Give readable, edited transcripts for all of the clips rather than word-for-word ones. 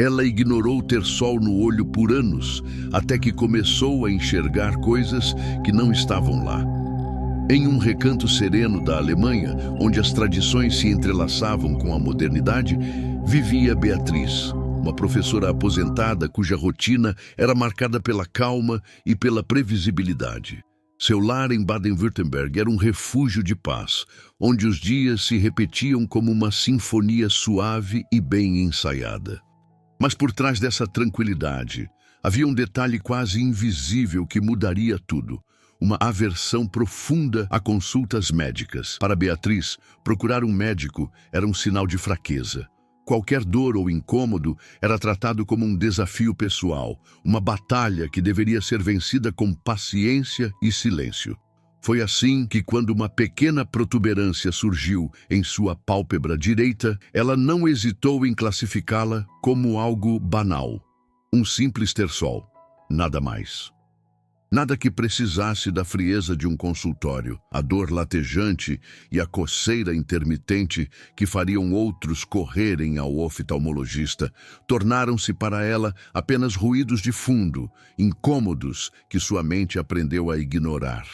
Ela ignorou ter sol no olho por anos, até que começou a enxergar coisas que não estavam lá. Em um recanto sereno da Alemanha, onde as tradições se entrelaçavam com a modernidade, vivia Beatriz, uma professora aposentada cuja rotina era marcada pela calma e pela previsibilidade. Seu lar em Baden-Württemberg era um refúgio de paz, onde os dias se repetiam como uma sinfonia suave e bem ensaiada. Mas por trás dessa tranquilidade, havia um detalhe quase invisível que mudaria tudo. Uma aversão profunda a consultas médicas. Para Beatriz, procurar um médico era um sinal de fraqueza. Qualquer dor ou incômodo era tratado como um desafio pessoal, uma batalha que deveria ser vencida com paciência e silêncio. Foi assim que, quando uma pequena protuberância surgiu em sua pálpebra direita, ela não hesitou em classificá-la como algo banal. Um simples terçol, nada mais. Nada que precisasse da frieza de um consultório, a dor latejante e a coceira intermitente que fariam outros correrem ao oftalmologista, tornaram-se para ela apenas ruídos de fundo, incômodos que sua mente aprendeu a ignorar.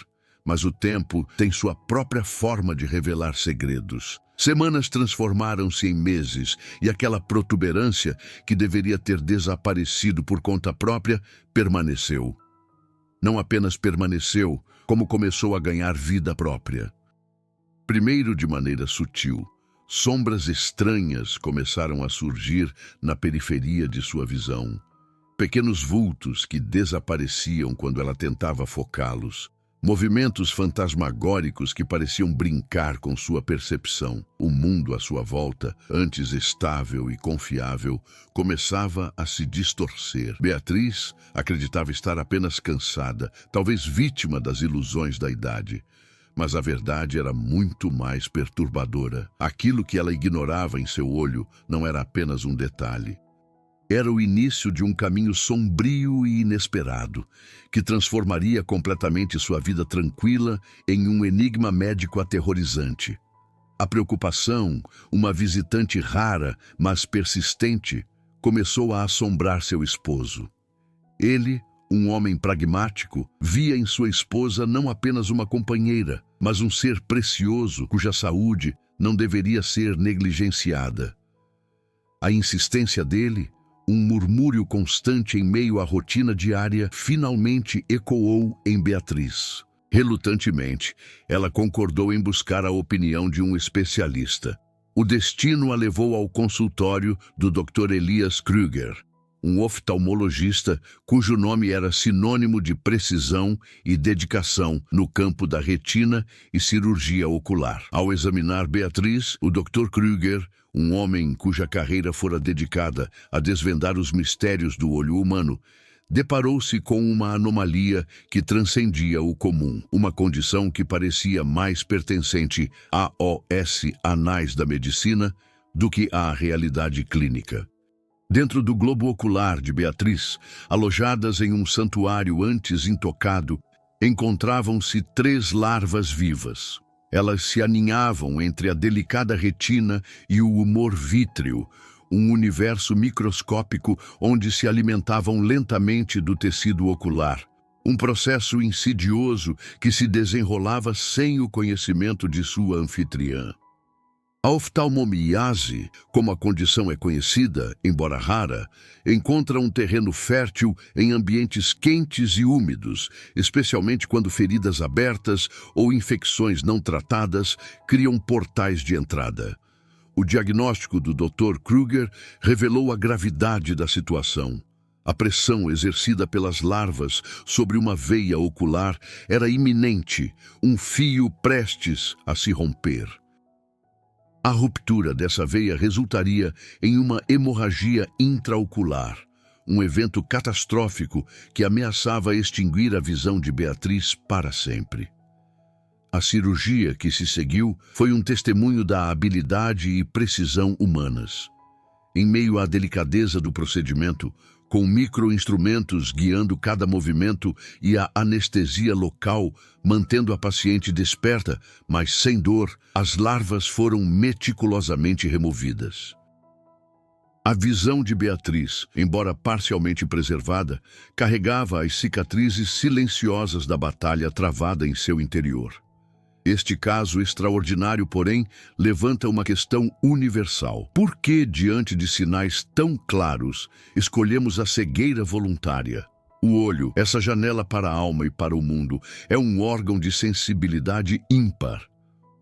Mas o tempo tem sua própria forma de revelar segredos. Semanas transformaram-se em meses e aquela protuberância, que deveria ter desaparecido por conta própria, permaneceu. Não apenas permaneceu, como começou a ganhar vida própria. Primeiro de maneira sutil, sombras estranhas começaram a surgir na periferia de sua visão. Pequenos vultos que desapareciam quando ela tentava focá-los. Movimentos fantasmagóricos que pareciam brincar com sua percepção. O mundo à sua volta, antes estável e confiável, começava a se distorcer. Beatriz acreditava estar apenas cansada, talvez vítima das ilusões da idade. Mas a verdade era muito mais perturbadora. Aquilo que ela ignorava em seu olho não era apenas um detalhe. Era o início de um caminho sombrio e inesperado, que transformaria completamente sua vida tranquila em um enigma médico aterrorizante. A preocupação, uma visitante rara, mas persistente, começou a assombrar seu esposo. Ele, um homem pragmático, via em sua esposa não apenas uma companheira, mas um ser precioso cuja saúde não deveria ser negligenciada. A insistência dele, um murmúrio constante em meio à rotina diária, finalmente ecoou em Beatriz. Relutantemente, ela concordou em buscar a opinião de um especialista. O destino a levou ao consultório do Dr. Elias Krüger, um oftalmologista cujo nome era sinônimo de precisão e dedicação no campo da retina e cirurgia ocular. Ao examinar Beatriz, o Dr. Krüger, um homem cuja carreira fora dedicada a desvendar os mistérios do olho humano, deparou-se com uma anomalia que transcendia o comum, uma condição que parecia mais pertencente aos anais da medicina do que à realidade clínica. Dentro do globo ocular de Beatriz, alojadas em um santuário antes intocado, encontravam-se 3 larvas vivas. Elas se aninhavam entre a delicada retina e o humor vítreo, um universo microscópico onde se alimentavam lentamente do tecido ocular, um processo insidioso que se desenrolava sem o conhecimento de sua anfitriã. A oftalmomiase, como a condição é conhecida, embora rara, encontra um terreno fértil em ambientes quentes e úmidos, especialmente quando feridas abertas ou infecções não tratadas criam portais de entrada. O diagnóstico do Dr. Krüger revelou a gravidade da situação. A pressão exercida pelas larvas sobre uma veia ocular era iminente, um fio prestes a se romper. A ruptura dessa veia resultaria em uma hemorragia intraocular, um evento catastrófico que ameaçava extinguir a visão de Beatriz para sempre. A cirurgia que se seguiu foi um testemunho da habilidade e precisão humanas. Em meio à delicadeza do procedimento, com microinstrumentos guiando cada movimento e a anestesia local, mantendo a paciente desperta, mas sem dor, as larvas foram meticulosamente removidas. A visão de Beatriz, embora parcialmente preservada, carregava as cicatrizes silenciosas da batalha travada em seu interior. Este caso extraordinário, porém, levanta uma questão universal. Por que, diante de sinais tão claros, escolhemos a cegueira voluntária? O olho, essa janela para a alma e para o mundo, é um órgão de sensibilidade ímpar.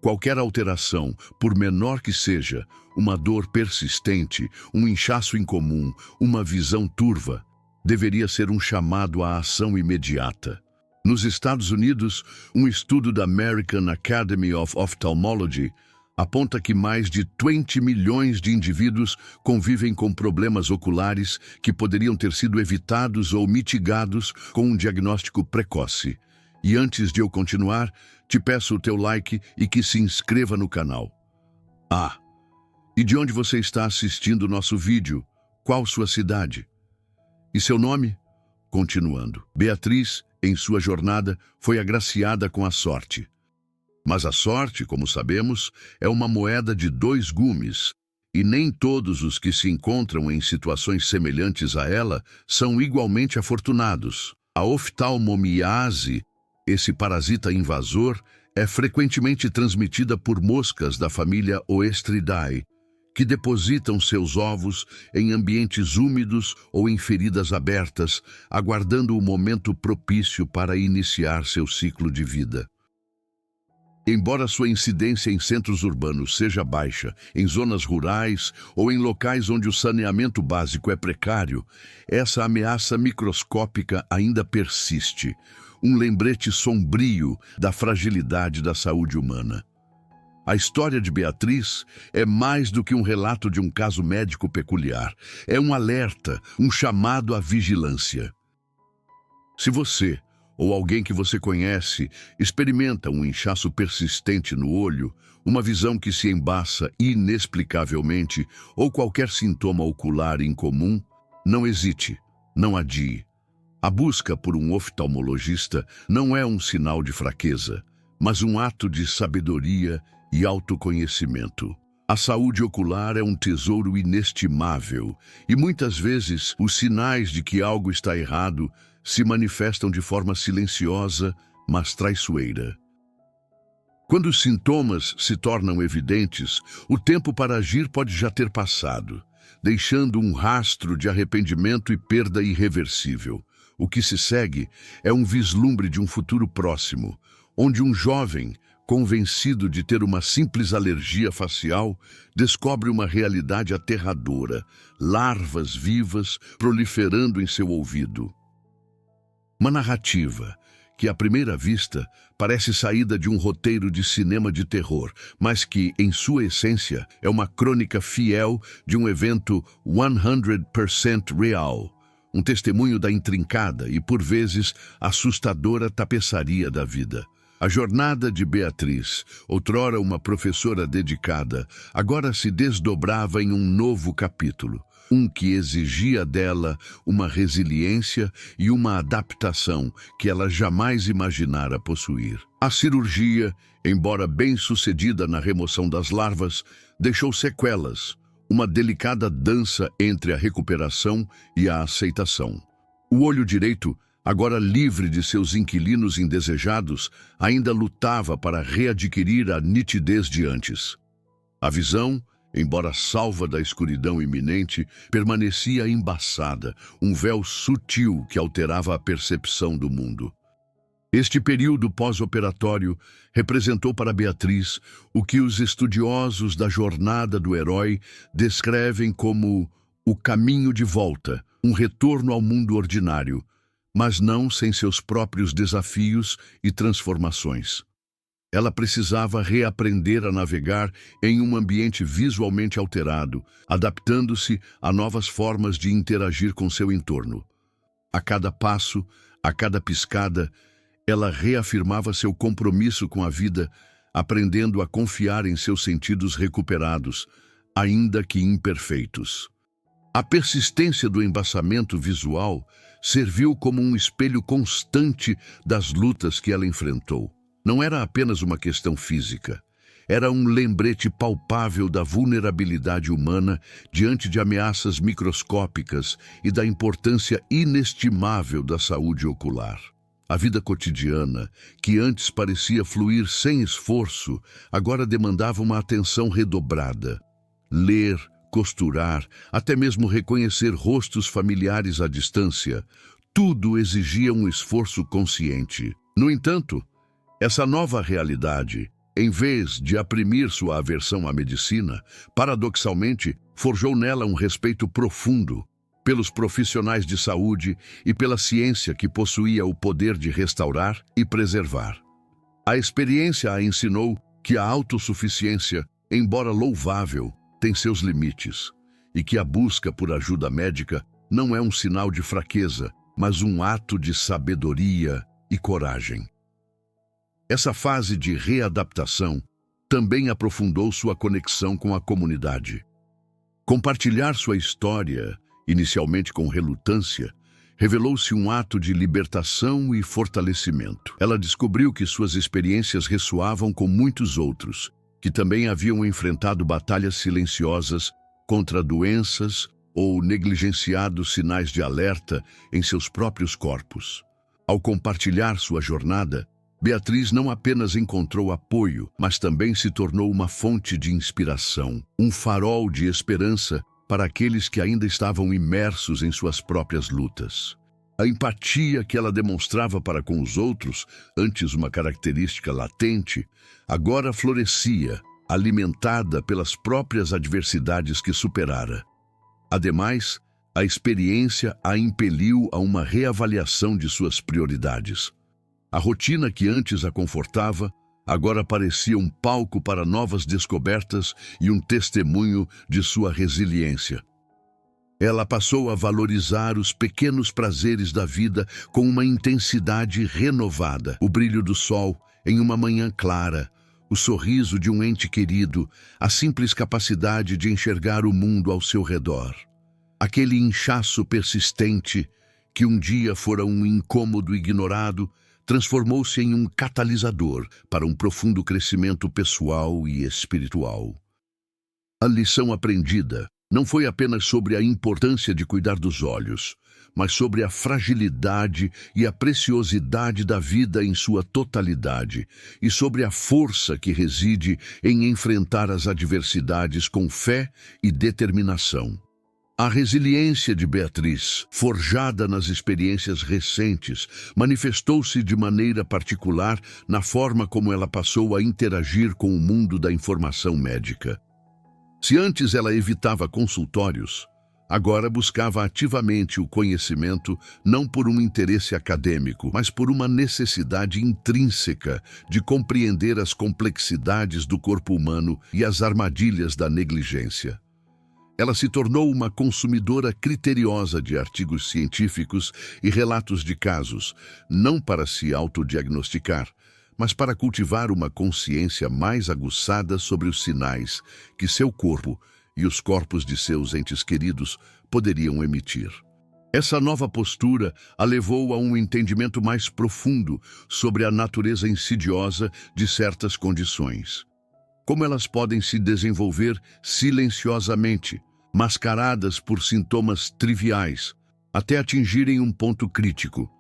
Qualquer alteração, por menor que seja, uma dor persistente, um inchaço incomum, uma visão turva, deveria ser um chamado à ação imediata. Nos Estados Unidos, um estudo da American Academy of Ophthalmology aponta que mais de 20 milhões de indivíduos convivem com problemas oculares que poderiam ter sido evitados ou mitigados com um diagnóstico precoce. E antes de eu continuar, te peço o teu like e que se inscreva no canal. E de onde você está assistindo o nosso vídeo? Qual sua cidade? E seu nome? Continuando. Beatriz, em sua jornada, foi agraciada com a sorte. Mas a sorte, como sabemos, é uma moeda de dois gumes, e nem todos os que se encontram em situações semelhantes a ela são igualmente afortunados. A oftalmomiase, esse parasita invasor, é frequentemente transmitida por moscas da família Oestridae, que depositam seus ovos em ambientes úmidos ou em feridas abertas, aguardando o momento propício para iniciar seu ciclo de vida. Embora sua incidência em centros urbanos seja baixa, em zonas rurais ou em locais onde o saneamento básico é precário, essa ameaça microscópica ainda persiste, um lembrete sombrio da fragilidade da saúde humana. A história de Beatriz é mais do que um relato de um caso médico peculiar. É um alerta, um chamado à vigilância. Se você, ou alguém que você conhece, experimenta um inchaço persistente no olho, uma visão que se embaça inexplicavelmente ou qualquer sintoma ocular incomum, não hesite, não adie. A busca por um oftalmologista não é um sinal de fraqueza, mas um ato de sabedoria e autoconhecimento. A saúde ocular é um tesouro inestimável e muitas vezes os sinais de que algo está errado se manifestam de forma silenciosa, mas traiçoeira. Quando os sintomas se tornam evidentes, o tempo para agir pode já ter passado, deixando um rastro de arrependimento e perda irreversível. O que se segue é um vislumbre de um futuro próximo, onde um jovem, convencido de ter uma simples alergia facial, descobre uma realidade aterradora, larvas vivas proliferando em seu ouvido. Uma narrativa que, à primeira vista, parece saída de um roteiro de cinema de terror, mas que, em sua essência, é uma crônica fiel de um evento 100% real, um testemunho da intrincada e, por vezes, assustadora tapeçaria da vida. A jornada de Beatriz, outrora uma professora dedicada, agora se desdobrava em um novo capítulo, um que exigia dela uma resiliência e uma adaptação que ela jamais imaginara possuir. A cirurgia, embora bem-sucedida na remoção das larvas, deixou sequelas, uma delicada dança entre a recuperação e a aceitação. O olho direito, agora livre de seus inquilinos indesejados, ainda lutava para readquirir a nitidez de antes. A visão, embora salva da escuridão iminente, permanecia embaçada, um véu sutil que alterava a percepção do mundo. Este período pós-operatório representou para Beatriz o que os estudiosos da jornada do herói descrevem como o caminho de volta, um retorno ao mundo ordinário, mas não sem seus próprios desafios e transformações. Ela precisava reaprender a navegar em um ambiente visualmente alterado, adaptando-se a novas formas de interagir com seu entorno. A cada passo, a cada piscada, ela reafirmava seu compromisso com a vida, aprendendo a confiar em seus sentidos recuperados, ainda que imperfeitos. A persistência do embaçamento visual serviu como um espelho constante das lutas que ela enfrentou. Não era apenas uma questão física. era um lembrete palpável da vulnerabilidade humana diante de ameaças microscópicas e da importância inestimável da saúde ocular. A vida cotidiana, que antes parecia fluir sem esforço, agora demandava uma atenção redobrada. Ler, costurar, até mesmo reconhecer rostos familiares à distância, tudo exigia um esforço consciente. No entanto, essa nova realidade, em vez de aprimir sua aversão à medicina, paradoxalmente, forjou nela um respeito profundo pelos profissionais de saúde e pela ciência que possuía o poder de restaurar e preservar. A experiência a ensinou que a autossuficiência, embora louvável, tem seus limites, e que a busca por ajuda médica não é um sinal de fraqueza, mas um ato de sabedoria e coragem. Essa fase de readaptação também aprofundou sua conexão com a comunidade. Compartilhar sua história, inicialmente com relutância, revelou-se um ato de libertação e fortalecimento. Ela descobriu que suas experiências ressoavam com muitos outros, que também haviam enfrentado batalhas silenciosas contra doenças ou negligenciado sinais de alerta em seus próprios corpos. Ao compartilhar sua jornada, Beatriz não apenas encontrou apoio, mas também se tornou uma fonte de inspiração, um farol de esperança para aqueles que ainda estavam imersos em suas próprias lutas. A empatia que ela demonstrava para com os outros, antes uma característica latente, agora florescia, alimentada pelas próprias adversidades que superara. Ademais, a experiência a impeliu a uma reavaliação de suas prioridades. A rotina que antes a confortava, agora parecia um palco para novas descobertas e um testemunho de sua resiliência. Ela passou a valorizar os pequenos prazeres da vida com uma intensidade renovada. O brilho do sol em uma manhã clara, o sorriso de um ente querido, a simples capacidade de enxergar o mundo ao seu redor. Aquele inchaço persistente, que um dia fora um incômodo ignorado, transformou-se em um catalisador para um profundo crescimento pessoal e espiritual. A lição aprendida não foi apenas sobre a importância de cuidar dos olhos, mas sobre a fragilidade e a preciosidade da vida em sua totalidade e sobre a força que reside em enfrentar as adversidades com fé e determinação. A resiliência de Beatriz, forjada nas experiências recentes, manifestou-se de maneira particular na forma como ela passou a interagir com o mundo da informação médica. Se antes ela evitava consultórios, agora buscava ativamente o conhecimento não por um interesse acadêmico, mas por uma necessidade intrínseca de compreender as complexidades do corpo humano e as armadilhas da negligência. Ela se tornou uma consumidora criteriosa de artigos científicos e relatos de casos, não para se autodiagnosticar, mas para cultivar uma consciência mais aguçada sobre os sinais que seu corpo e os corpos de seus entes queridos poderiam emitir. Essa nova postura a levou a um entendimento mais profundo sobre a natureza insidiosa de certas condições. Como elas podem se desenvolver silenciosamente, mascaradas por sintomas triviais, até atingirem um ponto crítico.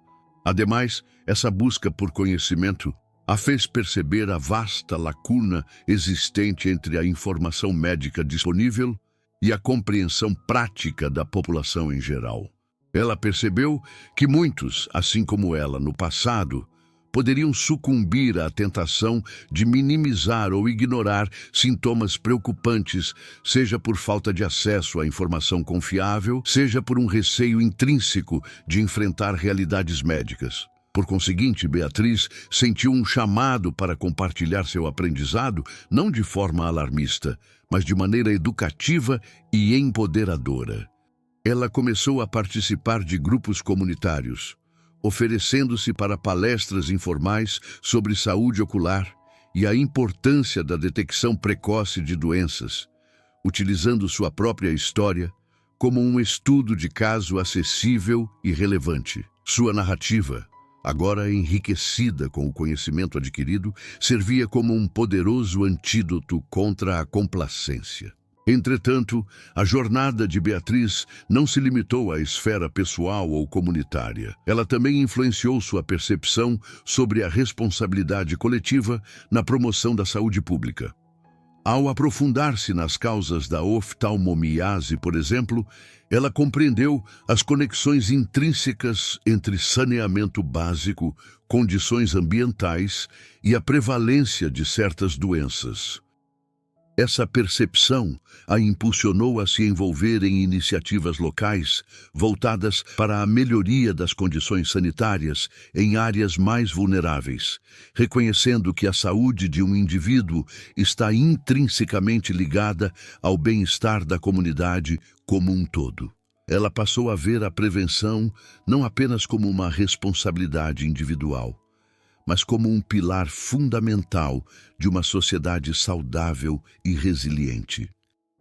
Ademais, essa busca por conhecimento a fez perceber a vasta lacuna existente entre a informação médica disponível e a compreensão prática da população em geral. Ela percebeu que muitos, assim como ela no passado, poderiam sucumbir à tentação de minimizar ou ignorar sintomas preocupantes, seja por falta de acesso à informação confiável, seja por um receio intrínseco de enfrentar realidades médicas. Por conseguinte, Beatriz sentiu um chamado para compartilhar seu aprendizado, não de forma alarmista, mas de maneira educativa e empoderadora. Ela começou a participar de grupos comunitários, oferecendo-se para palestras informais sobre saúde ocular e a importância da detecção precoce de doenças, utilizando sua própria história como um estudo de caso acessível e relevante. Sua narrativa, agora enriquecida com o conhecimento adquirido, servia como um poderoso antídoto contra a complacência. Entretanto, a jornada de Beatriz não se limitou à esfera pessoal ou comunitária. Ela também influenciou sua percepção sobre a responsabilidade coletiva na promoção da saúde pública. Ao aprofundar-se nas causas da oftalmomiase, por exemplo, ela compreendeu as conexões intrínsecas entre saneamento básico, condições ambientais e a prevalência de certas doenças. Essa percepção a impulsionou a se envolver em iniciativas locais voltadas para a melhoria das condições sanitárias em áreas mais vulneráveis, reconhecendo que a saúde de um indivíduo está intrinsecamente ligada ao bem-estar da comunidade como um todo. Ela passou a ver a prevenção não apenas como uma responsabilidade individual, mas como um pilar fundamental de uma sociedade saudável e resiliente.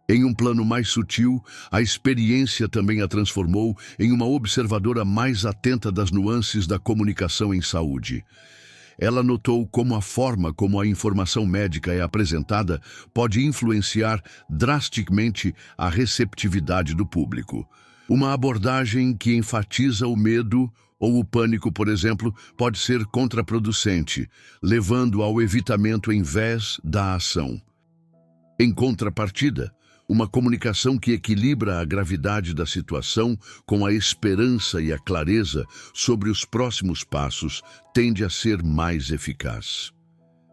Em um plano mais sutil, a experiência também a transformou em uma observadora mais atenta das nuances da comunicação em saúde. Ela notou como a forma como a informação médica é apresentada pode influenciar drasticamente a receptividade do público. Uma abordagem que enfatiza o medo ou o pânico, por exemplo, pode ser contraproducente, levando ao evitamento em vez da ação. Em contrapartida, uma comunicação que equilibra a gravidade da situação com a esperança e a clareza sobre os próximos passos tende a ser mais eficaz.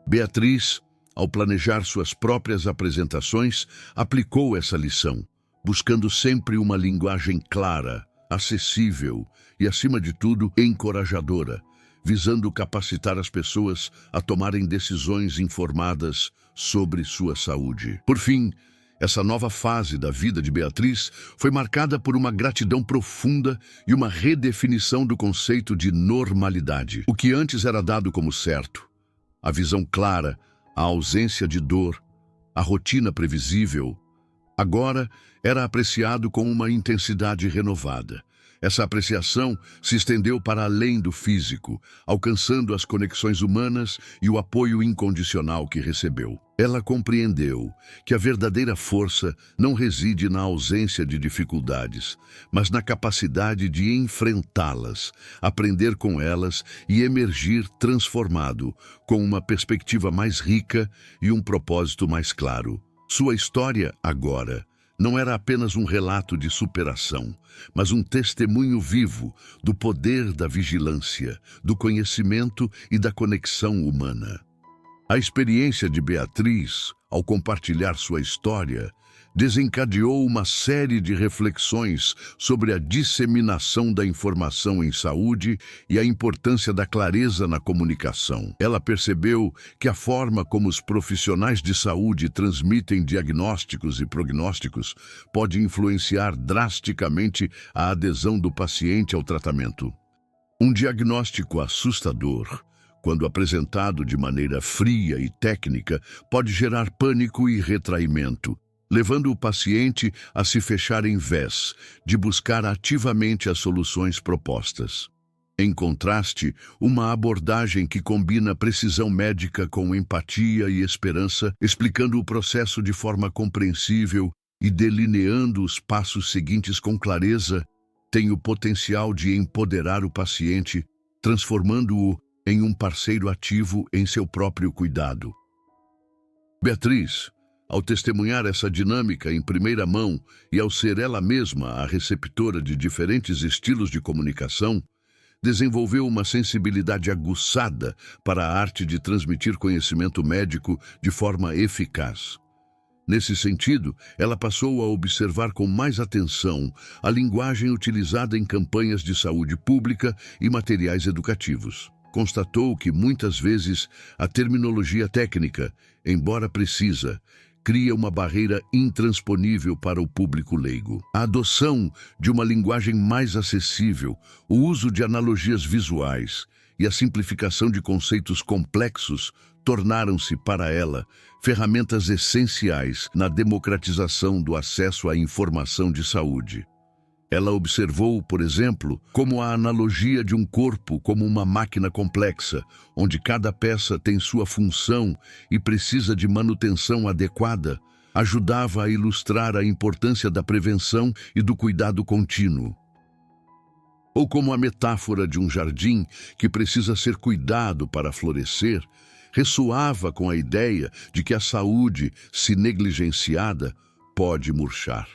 Beatriz, ao planejar suas próprias apresentações, aplicou essa lição, buscando sempre uma linguagem clara, acessível e, acima de tudo, encorajadora, visando capacitar as pessoas a tomarem decisões informadas sobre sua saúde. Por fim, essa nova fase da vida de Beatriz foi marcada por uma gratidão profunda e uma redefinição do conceito de normalidade. O que antes era dado como certo, a visão clara, a ausência de dor, a rotina previsível, agora era apreciado com uma intensidade renovada. Essa apreciação se estendeu para além do físico, alcançando as conexões humanas e o apoio incondicional que recebeu. Ela compreendeu que a verdadeira força não reside na ausência de dificuldades, mas na capacidade de enfrentá-las, aprender com elas e emergir transformado, com uma perspectiva mais rica e um propósito mais claro. Sua história, agora, não era apenas um relato de superação, mas um testemunho vivo do poder da vigilância, do conhecimento e da conexão humana. A experiência de Beatriz, ao compartilhar sua história, desencadeou uma série de reflexões sobre a disseminação da informação em saúde e a importância da clareza na comunicação. Ela percebeu que a forma como os profissionais de saúde transmitem diagnósticos e prognósticos pode influenciar drasticamente a adesão do paciente ao tratamento. Um diagnóstico assustador, quando apresentado de maneira fria e técnica, pode gerar pânico e retraimento, levando o paciente a se fechar em vez de buscar ativamente as soluções propostas. Em contraste, uma abordagem que combina precisão médica com empatia e esperança, explicando o processo de forma compreensível e delineando os passos seguintes com clareza, tem o potencial de empoderar o paciente, transformando-o em um parceiro ativo em seu próprio cuidado. Beatriz, ao testemunhar essa dinâmica em primeira mão e ao ser ela mesma a receptora de diferentes estilos de comunicação, desenvolveu uma sensibilidade aguçada para a arte de transmitir conhecimento médico de forma eficaz. Nesse sentido, ela passou a observar com mais atenção a linguagem utilizada em campanhas de saúde pública e materiais educativos. Constatou que, muitas vezes, a terminologia técnica, embora precisa, cria uma barreira intransponível para o público leigo. A adoção de uma linguagem mais acessível, o uso de analogias visuais e a simplificação de conceitos complexos tornaram-se, para ela, ferramentas essenciais na democratização do acesso à informação de saúde. Ela observou, por exemplo, como a analogia de um corpo como uma máquina complexa, onde cada peça tem sua função e precisa de manutenção adequada, ajudava a ilustrar a importância da prevenção e do cuidado contínuo. Ou como a metáfora de um jardim que precisa ser cuidado para florescer, ressoava com a ideia de que a saúde, se negligenciada, pode murchar.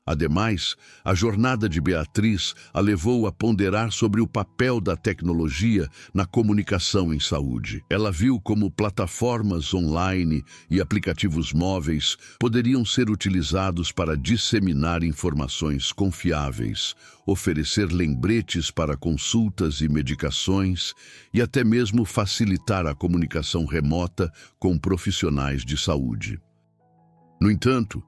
Ademais, a jornada de Beatriz a levou a ponderar sobre o papel da tecnologia na comunicação em saúde. Ela viu como plataformas online e aplicativos móveis poderiam ser utilizados para disseminar informações confiáveis, oferecer lembretes para consultas e medicações e até mesmo facilitar a comunicação remota com profissionais de saúde. No entanto,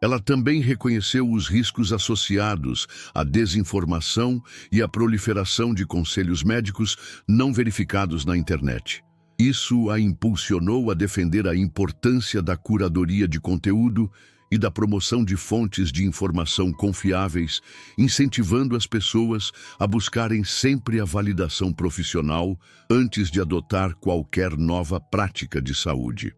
ela também reconheceu os riscos associados à desinformação e à proliferação de conselhos médicos não verificados na internet. Isso a impulsionou a defender a importância da curadoria de conteúdo e da promoção de fontes de informação confiáveis, incentivando as pessoas a buscarem sempre a validação profissional antes de adotar qualquer nova prática de saúde.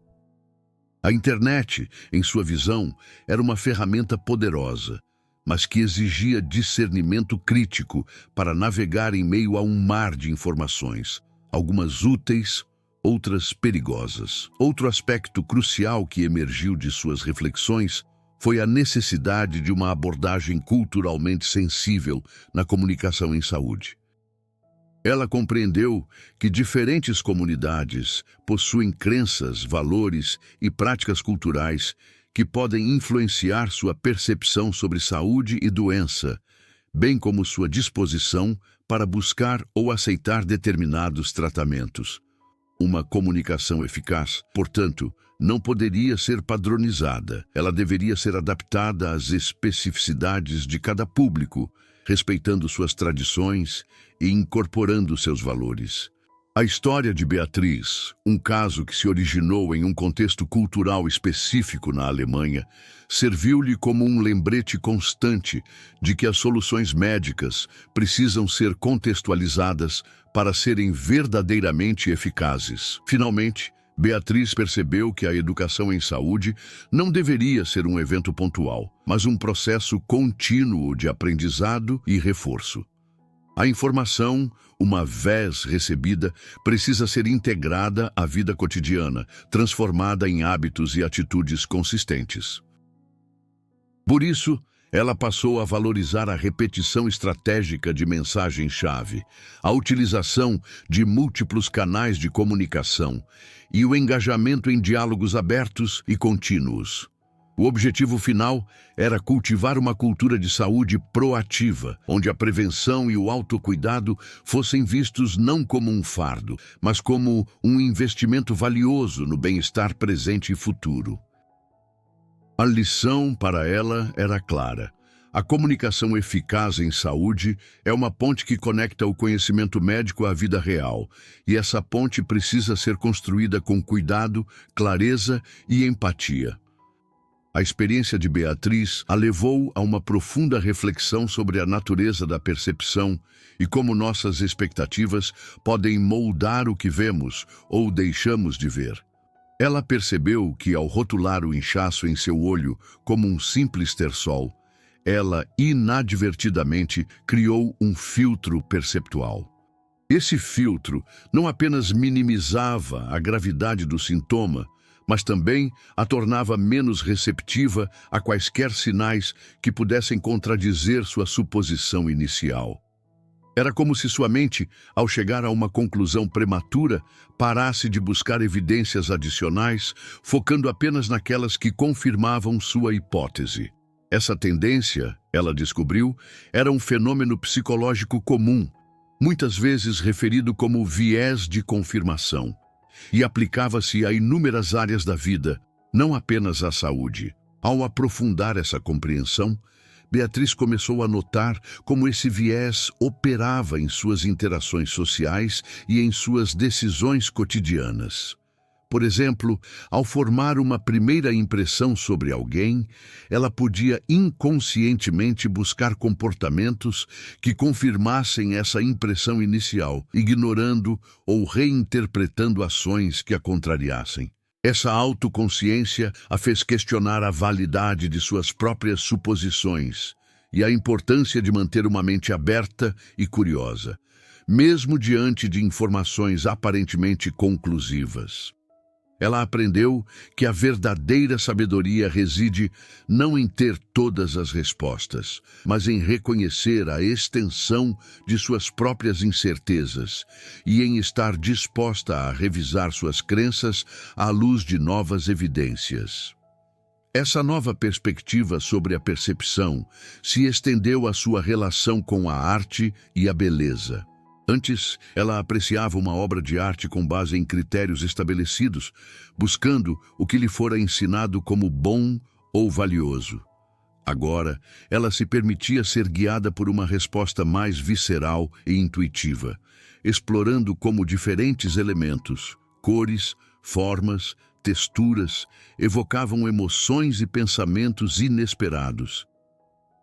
A internet, em sua visão, era uma ferramenta poderosa, mas que exigia discernimento crítico para navegar em meio a um mar de informações, algumas úteis, outras perigosas. Outro aspecto crucial que emergiu de suas reflexões foi a necessidade de uma abordagem culturalmente sensível na comunicação em saúde. Ela compreendeu que diferentes comunidades possuem crenças, valores e práticas culturais que podem influenciar sua percepção sobre saúde e doença, bem como sua disposição para buscar ou aceitar determinados tratamentos. Uma comunicação eficaz, portanto, não poderia ser padronizada. Ela deveria ser adaptada às especificidades de cada público, respeitando suas tradições e incorporando seus valores. A história de Beatriz, um caso que se originou em um contexto cultural específico na Alemanha, serviu-lhe como um lembrete constante de que as soluções médicas precisam ser contextualizadas para serem verdadeiramente eficazes. Finalmente, Beatriz percebeu que a educação em saúde não deveria ser um evento pontual, mas um processo contínuo de aprendizado e reforço. A informação, uma vez recebida, precisa ser integrada à vida cotidiana, transformada em hábitos e atitudes consistentes. Por isso, ela passou a valorizar a repetição estratégica de mensagem-chave, a utilização de múltiplos canais de comunicação e o engajamento em diálogos abertos e contínuos. O objetivo final era cultivar uma cultura de saúde proativa, onde a prevenção e o autocuidado fossem vistos não como um fardo, mas como um investimento valioso no bem-estar presente e futuro. A lição para ela era clara. A comunicação eficaz em saúde é uma ponte que conecta o conhecimento médico à vida real, e essa ponte precisa ser construída com cuidado, clareza e empatia. A experiência de Beatriz a levou a uma profunda reflexão sobre a natureza da percepção e como nossas expectativas podem moldar o que vemos ou deixamos de ver. Ela percebeu que, ao rotular o inchaço em seu olho como um simples terçol, ela inadvertidamente criou um filtro perceptual. Esse filtro não apenas minimizava a gravidade do sintoma, mas também a tornava menos receptiva a quaisquer sinais que pudessem contradizer sua suposição inicial. Era como se sua mente, ao chegar a uma conclusão prematura, parasse de buscar evidências adicionais, focando apenas naquelas que confirmavam sua hipótese. Essa tendência, ela descobriu, era um fenômeno psicológico comum, muitas vezes referido como viés de confirmação, e aplicava-se a inúmeras áreas da vida, não apenas à saúde. Ao aprofundar essa compreensão, Beatriz começou a notar como esse viés operava em suas interações sociais e em suas decisões cotidianas. Por exemplo, ao formar uma primeira impressão sobre alguém, ela podia inconscientemente buscar comportamentos que confirmassem essa impressão inicial, ignorando ou reinterpretando ações que a contrariassem. Essa autoconsciência a fez questionar a validade de suas próprias suposições e a importância de manter uma mente aberta e curiosa, mesmo diante de informações aparentemente conclusivas. Ela aprendeu que a verdadeira sabedoria reside não em ter todas as respostas, mas em reconhecer a extensão de suas próprias incertezas e em estar disposta a revisar suas crenças à luz de novas evidências. Essa nova perspectiva sobre a percepção se estendeu à sua relação com a arte e a beleza. Antes, ela apreciava uma obra de arte com base em critérios estabelecidos, buscando o que lhe fora ensinado como bom ou valioso. Agora, ela se permitia ser guiada por uma resposta mais visceral e intuitiva, explorando como diferentes elementos, cores, formas, texturas, evocavam emoções e pensamentos inesperados.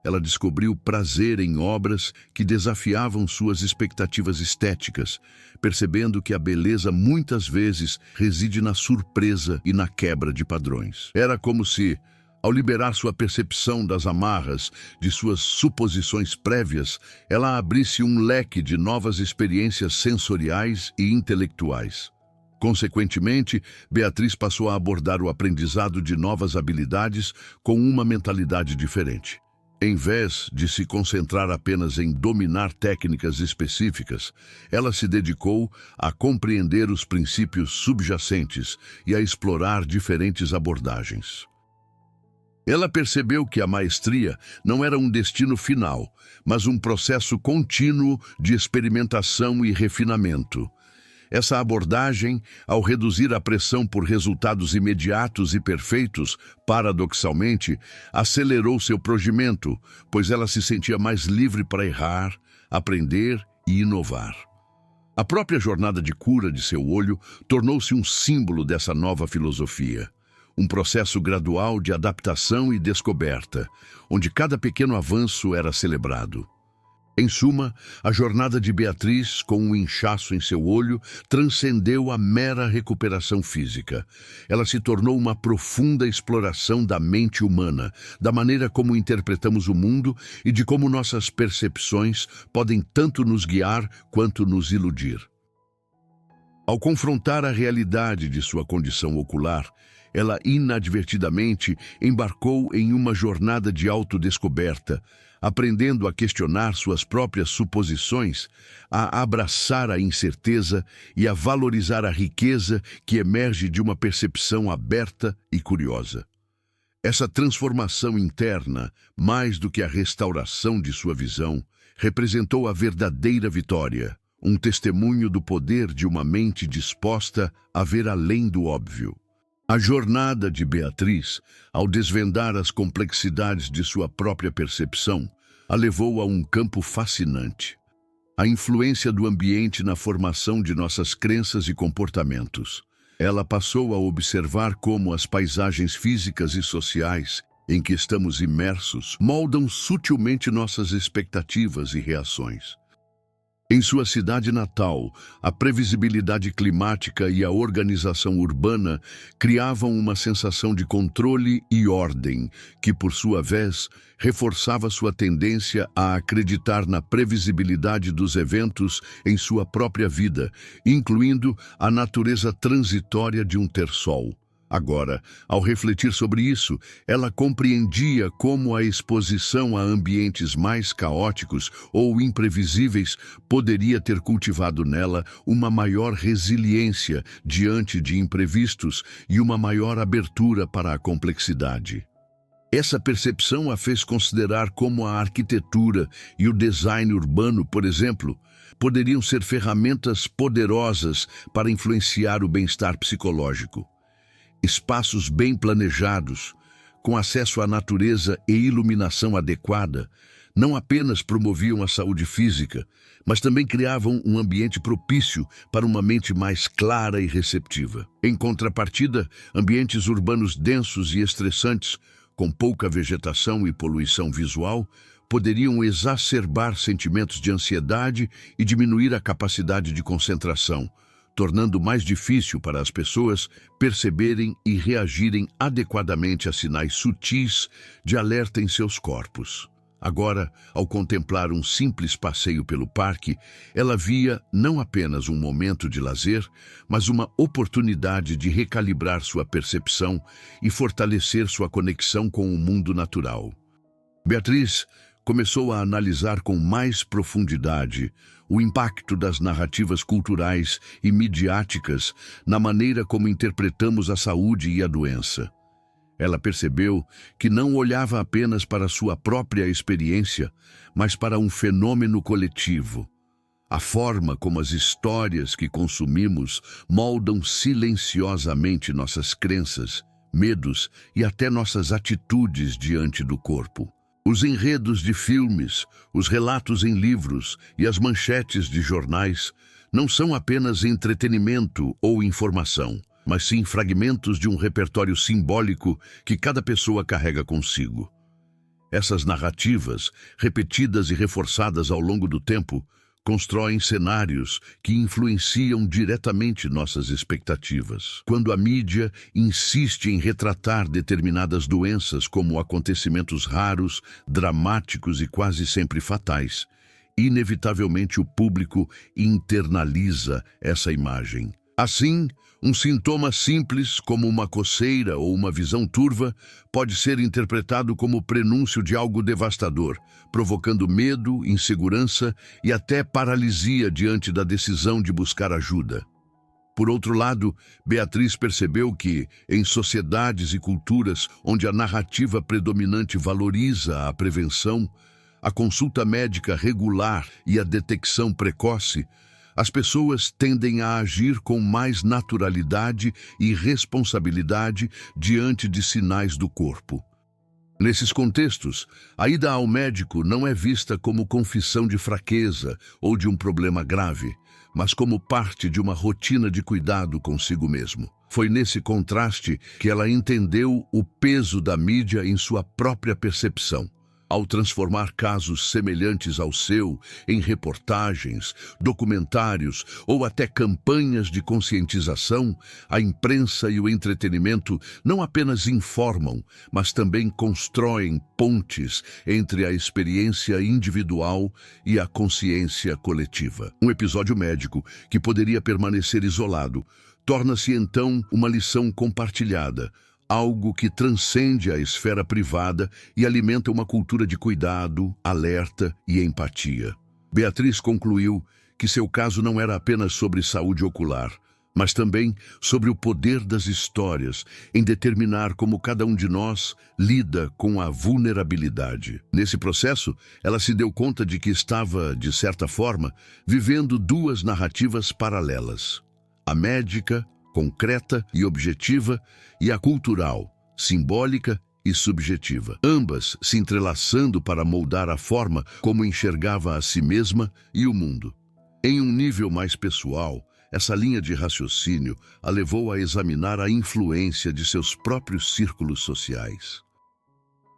Ela descobriu prazer em obras que desafiavam suas expectativas estéticas, percebendo que a beleza muitas vezes reside na surpresa e na quebra de padrões. Era como se, ao liberar sua percepção das amarras de suas suposições prévias, ela abrisse um leque de novas experiências sensoriais e intelectuais. Consequentemente, Beatriz passou a abordar o aprendizado de novas habilidades com uma mentalidade diferente. Em vez de se concentrar apenas em dominar técnicas específicas, ela se dedicou a compreender os princípios subjacentes e a explorar diferentes abordagens. Ela percebeu que a maestria não era um destino final, mas um processo contínuo de experimentação e refinamento. Essa abordagem, ao reduzir a pressão por resultados imediatos e perfeitos, paradoxalmente, acelerou seu progresso, pois ela se sentia mais livre para errar, aprender e inovar. A própria jornada de cura de seu olho tornou-se um símbolo dessa nova filosofia. Um processo gradual de adaptação e descoberta, onde cada pequeno avanço era celebrado. Em suma, a jornada de Beatriz, com um inchaço em seu olho, transcendeu a mera recuperação física. Ela se tornou uma profunda exploração da mente humana, da maneira como interpretamos o mundo e de como nossas percepções podem tanto nos guiar quanto nos iludir. Ao confrontar a realidade de sua condição ocular, ela inadvertidamente embarcou em uma jornada de autodescoberta, aprendendo a questionar suas próprias suposições, a abraçar a incerteza e a valorizar a riqueza que emerge de uma percepção aberta e curiosa. Essa transformação interna, mais do que a restauração de sua visão, representou a verdadeira vitória, um testemunho do poder de uma mente disposta a ver além do óbvio. A jornada de Beatriz, ao desvendar as complexidades de sua própria percepção, a levou a um campo fascinante. A influência do ambiente na formação de nossas crenças e comportamentos. Ela passou a observar como as paisagens físicas e sociais em que estamos imersos moldam sutilmente nossas expectativas e reações. Em sua cidade natal, a previsibilidade climática e a organização urbana criavam uma sensação de controle e ordem, que, por sua vez, reforçava sua tendência a acreditar na previsibilidade dos eventos em sua própria vida, incluindo a natureza transitória de um ter-sol. Agora, ao refletir sobre isso, ela compreendia como a exposição a ambientes mais caóticos ou imprevisíveis poderia ter cultivado nela uma maior resiliência diante de imprevistos e uma maior abertura para a complexidade. Essa percepção a fez considerar como a arquitetura e o design urbano, por exemplo, poderiam ser ferramentas poderosas para influenciar o bem-estar psicológico. Espaços bem planejados, com acesso à natureza e iluminação adequada, não apenas promoviam a saúde física, mas também criavam um ambiente propício para uma mente mais clara e receptiva. Em contrapartida, ambientes urbanos densos e estressantes, com pouca vegetação e poluição visual, poderiam exacerbar sentimentos de ansiedade e diminuir a capacidade de concentração, tornando mais difícil para as pessoas perceberem e reagirem adequadamente a sinais sutis de alerta em seus corpos. Agora, ao contemplar um simples passeio pelo parque, ela via não apenas um momento de lazer, mas uma oportunidade de recalibrar sua percepção e fortalecer sua conexão com o mundo natural. Beatriz começou a analisar com mais profundidade o impacto das narrativas culturais e midiáticas na maneira como interpretamos a saúde e a doença. Ela percebeu que não olhava apenas para sua própria experiência, mas para um fenômeno coletivo. A forma como as histórias que consumimos moldam silenciosamente nossas crenças, medos e até nossas atitudes diante do corpo. Os enredos de filmes, os relatos em livros e as manchetes de jornais não são apenas entretenimento ou informação, mas sim fragmentos de um repertório simbólico que cada pessoa carrega consigo. Essas narrativas, repetidas e reforçadas ao longo do tempo, constroem cenários que influenciam diretamente nossas expectativas. Quando a mídia insiste em retratar determinadas doenças como acontecimentos raros, dramáticos e quase sempre fatais, inevitavelmente o público internaliza essa imagem. Assim, um sintoma simples, como uma coceira ou uma visão turva, pode ser interpretado como prenúncio de algo devastador, provocando medo, insegurança e até paralisia diante da decisão de buscar ajuda. Por outro lado, Beatriz percebeu que, em sociedades e culturas onde a narrativa predominante valoriza a prevenção, a consulta médica regular e a detecção precoce, as pessoas tendem a agir com mais naturalidade e responsabilidade diante de sinais do corpo. Nesses contextos, a ida ao médico não é vista como confissão de fraqueza ou de um problema grave, mas como parte de uma rotina de cuidado consigo mesmo. Foi nesse contraste que ela entendeu o peso da mídia em sua própria percepção. Ao transformar casos semelhantes ao seu em reportagens, documentários ou até campanhas de conscientização, a imprensa e o entretenimento não apenas informam, mas também constroem pontes entre a experiência individual e a consciência coletiva. Um episódio médico que poderia permanecer isolado torna-se então uma lição compartilhada, algo que transcende a esfera privada e alimenta uma cultura de cuidado, alerta e empatia. Beatriz concluiu que seu caso não era apenas sobre saúde ocular, mas também sobre o poder das histórias em determinar como cada um de nós lida com a vulnerabilidade. Nesse processo, ela se deu conta de que estava, de certa forma, vivendo duas narrativas paralelas: a médica, concreta e objetiva, e a cultural, simbólica e subjetiva, ambas se entrelaçando para moldar a forma como enxergava a si mesma e o mundo. Em um nível mais pessoal, essa linha de raciocínio a levou a examinar a influência de seus próprios círculos sociais.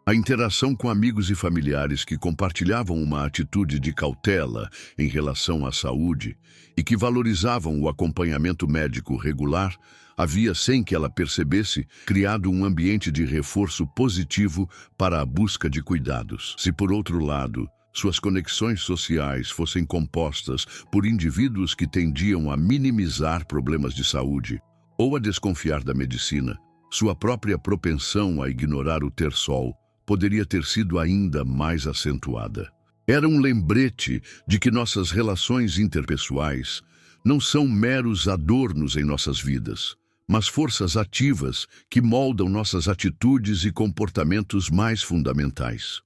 A interação com amigos e familiares que compartilhavam uma atitude de cautela em relação à saúde e que valorizavam o acompanhamento médico regular havia, sem que ela percebesse, criado um ambiente de reforço positivo para a busca de cuidados. Se, por outro lado, suas conexões sociais fossem compostas por indivíduos que tendiam a minimizar problemas de saúde ou a desconfiar da medicina, sua própria propensão a ignorar o ter-sol poderia ter sido ainda mais acentuada. Era um lembrete de que nossas relações interpessoais não são meros adornos em nossas vidas, mas forças ativas que moldam nossas atitudes e comportamentos mais fundamentais.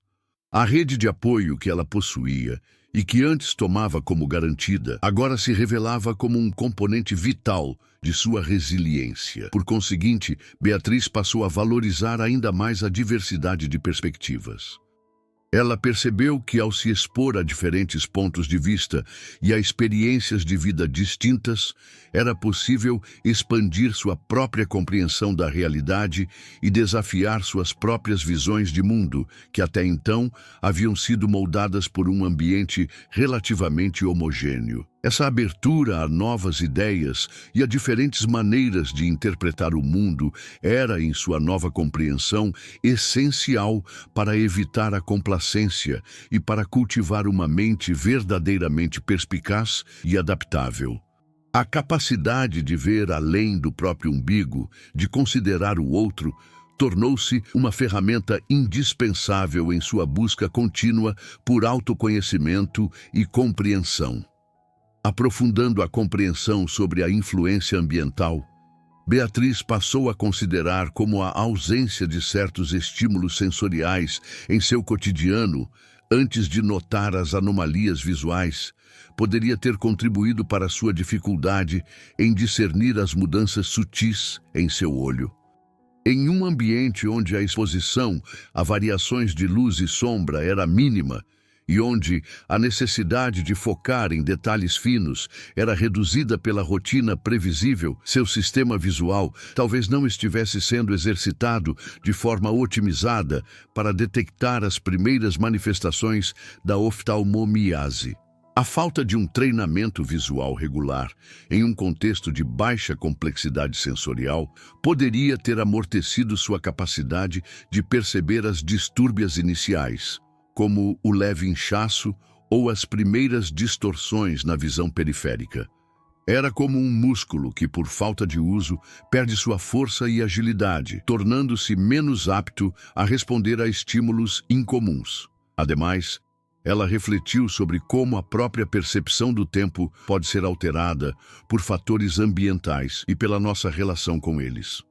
A rede de apoio que ela possuía e que antes tomava como garantida, agora se revelava como um componente vital de sua resiliência. Por conseguinte, Beatriz passou a valorizar ainda mais a diversidade de perspectivas. Ela percebeu que, ao se expor a diferentes pontos de vista e a experiências de vida distintas, era possível expandir sua própria compreensão da realidade e desafiar suas próprias visões de mundo, que até então haviam sido moldadas por um ambiente relativamente homogêneo. Essa abertura a novas ideias e a diferentes maneiras de interpretar o mundo era, em sua nova compreensão, essencial para evitar a complacência e para cultivar uma mente verdadeiramente perspicaz e adaptável. A capacidade de ver além do próprio umbigo, de considerar o outro, tornou-se uma ferramenta indispensável em sua busca contínua por autoconhecimento e compreensão. Aprofundando a compreensão sobre a influência ambiental, Beatriz passou a considerar como a ausência de certos estímulos sensoriais em seu cotidiano, antes de notar as anomalias visuais, poderia ter contribuído para sua dificuldade em discernir as mudanças sutis em seu olho. Em um ambiente onde a exposição a variações de luz e sombra era mínima, e onde a necessidade de focar em detalhes finos era reduzida pela rotina previsível, seu sistema visual talvez não estivesse sendo exercitado de forma otimizada para detectar as primeiras manifestações da oftalmomiase. A falta de um treinamento visual regular, em um contexto de baixa complexidade sensorial, poderia ter amortecido sua capacidade de perceber as distúrbias iniciais, como o leve inchaço ou as primeiras distorções na visão periférica. Era como um músculo que, por falta de uso, perde sua força e agilidade, tornando-se menos apto a responder a estímulos incomuns. Ademais, ela refletiu sobre como a própria percepção do tempo pode ser alterada por fatores ambientais e pela nossa relação com eles.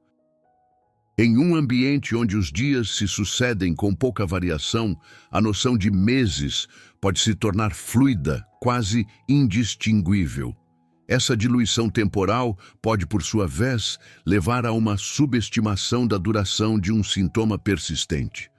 Em um ambiente onde os dias se sucedem com pouca variação, a noção de meses pode se tornar fluida, quase indistinguível. Essa diluição temporal pode, por sua vez, levar a uma subestimação da duração de um sintoma persistente.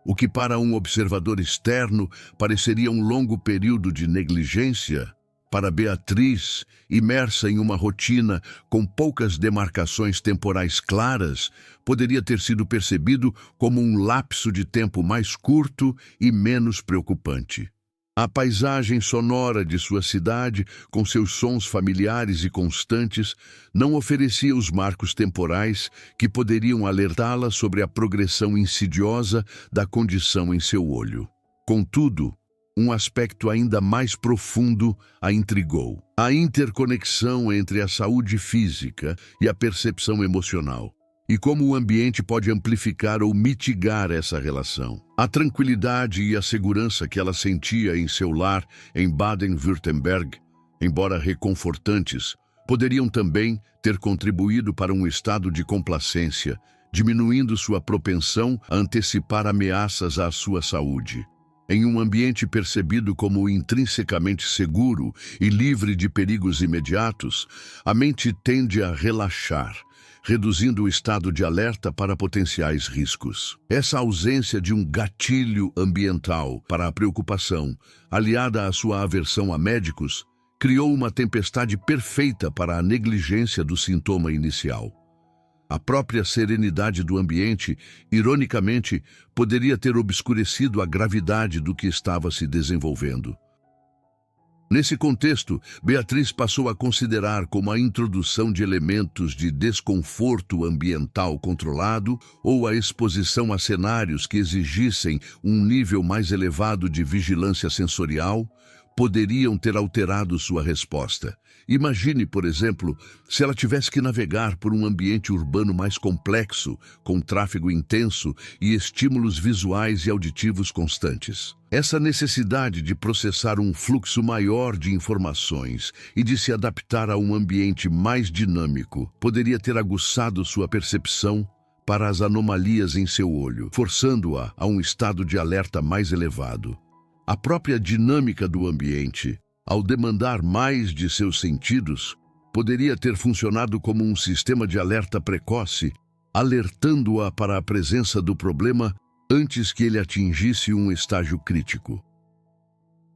O que para um observador externo pareceria um longo período de negligência, para Beatriz, imersa em uma rotina com poucas demarcações temporais claras, poderia ter sido percebido como um lapso de tempo mais curto e menos preocupante. A paisagem sonora de sua cidade, com seus sons familiares e constantes, não oferecia os marcos temporais que poderiam alertá-la sobre a progressão insidiosa da condição em seu olho. Contudo, um aspecto ainda mais profundo a intrigou: a interconexão entre a saúde física e a percepção emocional, e como o ambiente pode amplificar ou mitigar essa relação. A tranquilidade e a segurança que ela sentia em seu lar em Baden-Württemberg, embora reconfortantes, poderiam também ter contribuído para um estado de complacência, diminuindo sua propensão a antecipar ameaças à sua saúde. Em um ambiente percebido como intrinsecamente seguro e livre de perigos imediatos, a mente tende a relaxar, reduzindo o estado de alerta para potenciais riscos. Essa ausência de um gatilho ambiental para a preocupação, aliada à sua aversão a médicos, criou uma tempestade perfeita para a negligência do sintoma inicial. A própria serenidade do ambiente, ironicamente, poderia ter obscurecido a gravidade do que estava se desenvolvendo. Nesse contexto, Beatriz passou a considerar como a introdução de elementos de desconforto ambiental controlado ou a exposição a cenários que exigissem um nível mais elevado de vigilância sensorial poderiam ter alterado sua resposta. Imagine, por exemplo, se ela tivesse que navegar por um ambiente urbano mais complexo, com tráfego intenso e estímulos visuais e auditivos constantes. Essa necessidade de processar um fluxo maior de informações e de se adaptar a um ambiente mais dinâmico poderia ter aguçado sua percepção para as anomalias em seu olho, forçando-a a um estado de alerta mais elevado. A própria dinâmica do ambiente, ao demandar mais de seus sentidos, poderia ter funcionado como um sistema de alerta precoce, alertando-a para a presença do problema antes que ele atingisse um estágio crítico.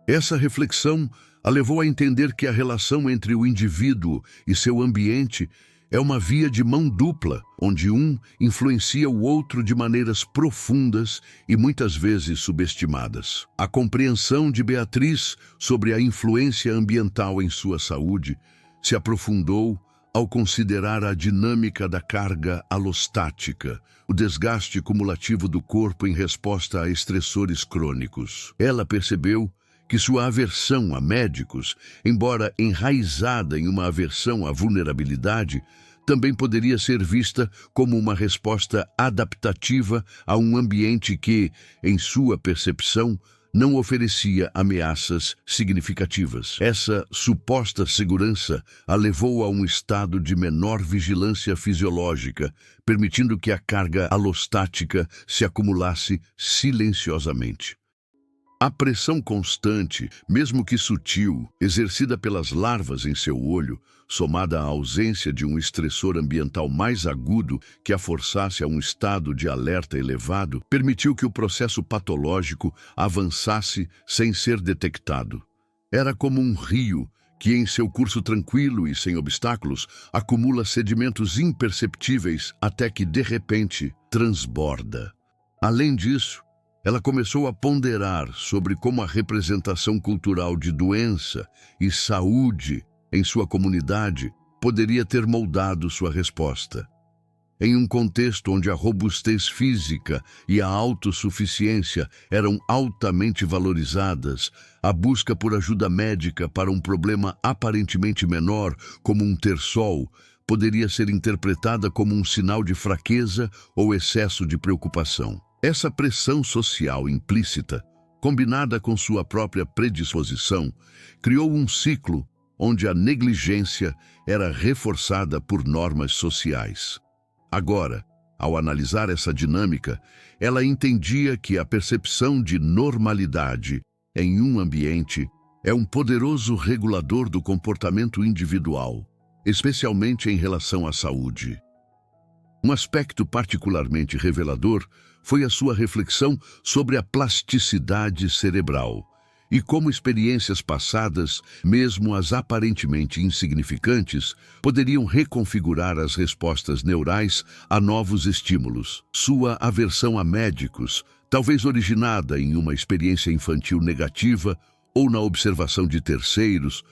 Essa reflexão a levou a entender que a relação entre o indivíduo e seu ambiente é uma via de mão dupla, onde um influencia o outro de maneiras profundas e muitas vezes subestimadas. A compreensão de Beatriz sobre a influência ambiental em sua saúde se aprofundou ao considerar a dinâmica da carga alostática, o desgaste cumulativo do corpo em resposta a estressores crônicos. Ela percebeu que sua aversão a médicos, embora enraizada em uma aversão à vulnerabilidade, também poderia ser vista como uma resposta adaptativa a um ambiente que, em sua percepção, não oferecia ameaças significativas. Essa suposta segurança a levou a um estado de menor vigilância fisiológica, permitindo que a carga alostática se acumulasse silenciosamente. A pressão constante, mesmo que sutil, exercida pelas larvas em seu olho, somada à ausência de um estressor ambiental mais agudo que a forçasse a um estado de alerta elevado, permitiu que o processo patológico avançasse sem ser detectado. Era como um rio que, em seu curso tranquilo e sem obstáculos, acumula sedimentos imperceptíveis até que, de repente, transborda. Além disso, ela começou a ponderar sobre como a representação cultural de doença e saúde em sua comunidade poderia ter moldado sua resposta. Em um contexto onde a robustez física e a autossuficiência eram altamente valorizadas, a busca por ajuda médica para um problema aparentemente menor, como um ter-sol, poderia ser interpretada como um sinal de fraqueza ou excesso de preocupação. Essa pressão social implícita, combinada com sua própria predisposição, criou um ciclo onde a negligência era reforçada por normas sociais. Agora, ao analisar essa dinâmica, ela entendia que a percepção de normalidade em um ambiente é um poderoso regulador do comportamento individual, especialmente em relação à saúde. Um aspecto particularmente revelador foi a sua reflexão sobre a plasticidade cerebral e como experiências passadas, mesmo as aparentemente insignificantes, poderiam reconfigurar as respostas neurais a novos estímulos. Sua aversão a médicos, talvez originada em uma experiência infantil negativa ou na observação de terceiros,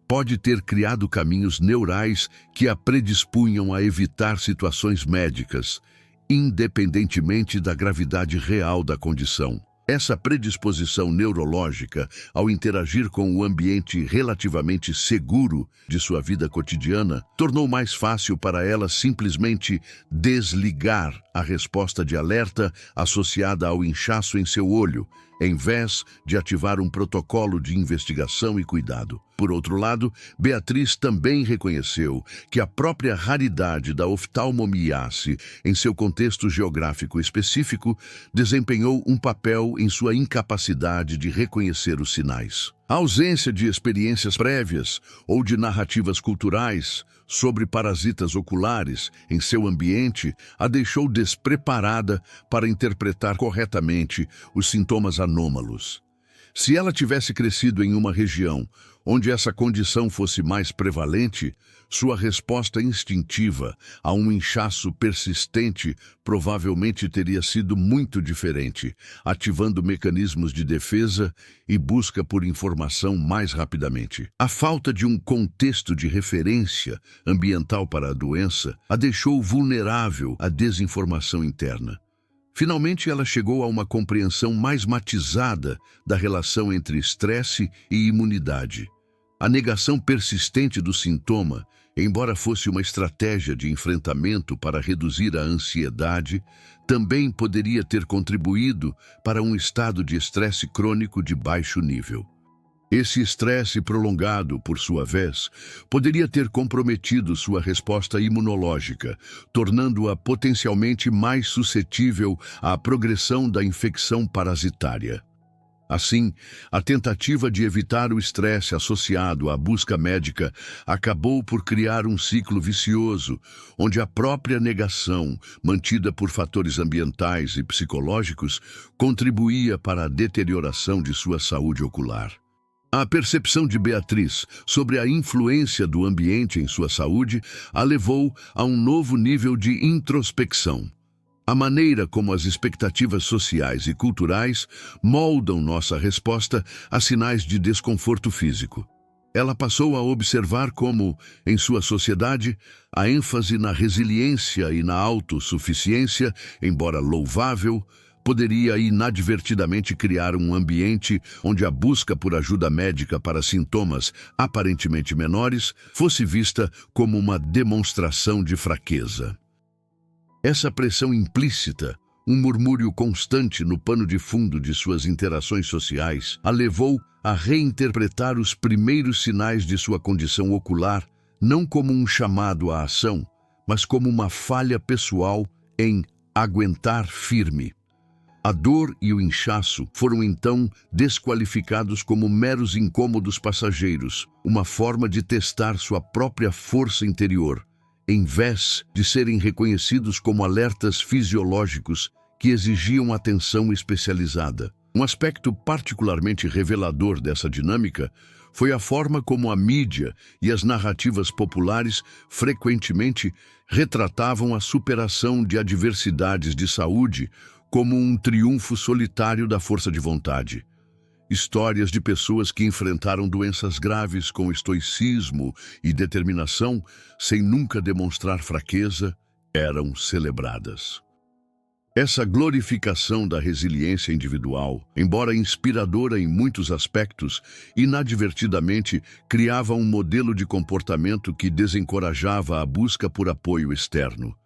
pode ter criado caminhos neurais que a predispunham a evitar situações médicas, independentemente da gravidade real da condição. Essa predisposição neurológica, ao interagir com o ambiente relativamente seguro de sua vida cotidiana, tornou mais fácil para ela simplesmente desligar a resposta de alerta associada ao inchaço em seu olho, em vez de ativar um protocolo de investigação e cuidado. Por outro lado, Beatriz também reconheceu que a própria raridade da oftalmomiase, em seu contexto geográfico específico, desempenhou um papel em sua incapacidade de reconhecer os sinais. A ausência de experiências prévias ou de narrativas culturais sobre parasitas oculares em seu ambiente a deixou despreparada para interpretar corretamente os sintomas anômalos. Se ela tivesse crescido em uma região onde essa condição fosse mais prevalente, sua resposta instintiva a um inchaço persistente provavelmente teria sido muito diferente, ativando mecanismos de defesa e busca por informação mais rapidamente. A falta de um contexto de referência ambiental para a doença a deixou vulnerável à desinformação interna. Finalmente, ela chegou a uma compreensão mais matizada da relação entre estresse e imunidade. A negação persistente do sintoma, embora fosse uma estratégia de enfrentamento para reduzir a ansiedade, também poderia ter contribuído para um estado de estresse crônico de baixo nível. Esse estresse prolongado, por sua vez, poderia ter comprometido sua resposta imunológica, tornando-a potencialmente mais suscetível à progressão da infecção parasitária. Assim, a tentativa de evitar o estresse associado à busca médica acabou por criar um ciclo vicioso, onde a própria negação, mantida por fatores ambientais e psicológicos, contribuía para a deterioração de sua saúde ocular. A percepção de Beatriz sobre a influência do ambiente em sua saúde a levou a um novo nível de introspecção. A maneira como as expectativas sociais e culturais moldam nossa resposta a sinais de desconforto físico. Ela passou a observar como, em sua sociedade, a ênfase na resiliência e na autossuficiência, embora louvável, poderia inadvertidamente criar um ambiente onde a busca por ajuda médica para sintomas aparentemente menores fosse vista como uma demonstração de fraqueza. Essa pressão implícita, um murmúrio constante no pano de fundo de suas interações sociais, a levou a reinterpretar os primeiros sinais de sua condição ocular não como um chamado à ação, mas como uma falha pessoal em aguentar firme. A dor e o inchaço foram então desqualificados como meros incômodos passageiros, uma forma de testar sua própria força interior, em vez de serem reconhecidos como alertas fisiológicos que exigiam atenção especializada. Um aspecto particularmente revelador dessa dinâmica foi a forma como a mídia e as narrativas populares frequentemente retratavam a superação de adversidades de saúde como um triunfo solitário da força de vontade. Histórias de pessoas que enfrentaram doenças graves com estoicismo e determinação, sem nunca demonstrar fraqueza, eram celebradas. Essa glorificação da resiliência individual, embora inspiradora em muitos aspectos, inadvertidamente criava um modelo de comportamento que desencorajava a busca por apoio externo,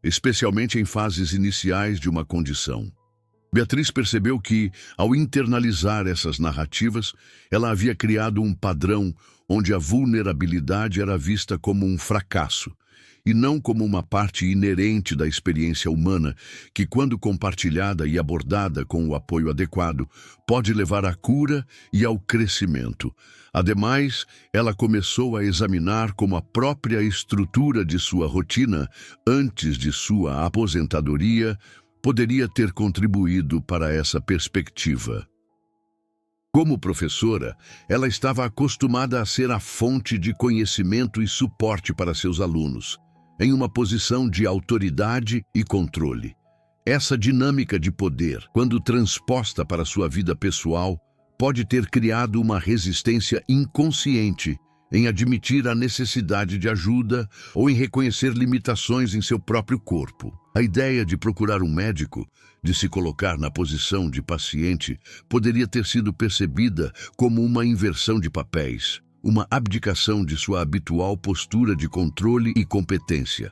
especialmente em fases iniciais de uma condição. Beatriz percebeu que, ao internalizar essas narrativas, ela havia criado um padrão onde a vulnerabilidade era vista como um fracasso, e não como uma parte inerente da experiência humana que, quando compartilhada e abordada com o apoio adequado, pode levar à cura e ao crescimento. Ademais, ela começou a examinar como a própria estrutura de sua rotina, antes de sua aposentadoria, poderia ter contribuído para essa perspectiva. Como professora, ela estava acostumada a ser a fonte de conhecimento e suporte para seus alunos, em uma posição de autoridade e controle. Essa dinâmica de poder, quando transposta para sua vida pessoal, pode ter criado uma resistência inconsciente em admitir a necessidade de ajuda ou em reconhecer limitações em seu próprio corpo. A ideia de procurar um médico, de se colocar na posição de paciente, poderia ter sido percebida como uma inversão de papéis, uma abdicação de sua habitual postura de controle e competência.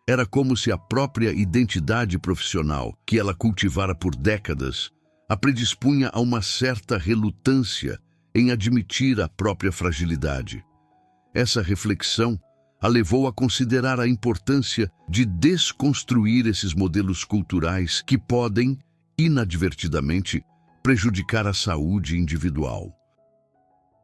Era como se a própria identidade profissional, que ela cultivara por décadas, a predispunha a uma certa relutância em admitir a própria fragilidade. Essa reflexão a levou a considerar a importância de desconstruir esses modelos culturais que podem, inadvertidamente, prejudicar a saúde individual.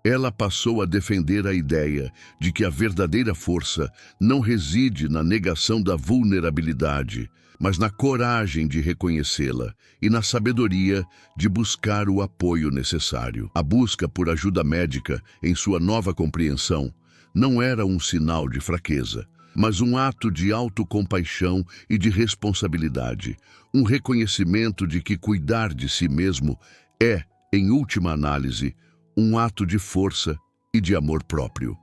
Ela passou a defender a ideia de que a verdadeira força não reside na negação da vulnerabilidade, mas na coragem de reconhecê-la e na sabedoria de buscar o apoio necessário. A busca por ajuda médica, em sua nova compreensão, não era um sinal de fraqueza, mas um ato de autocompaixão e de responsabilidade, um reconhecimento de que cuidar de si mesmo é, em última análise, um ato de força e de amor próprio.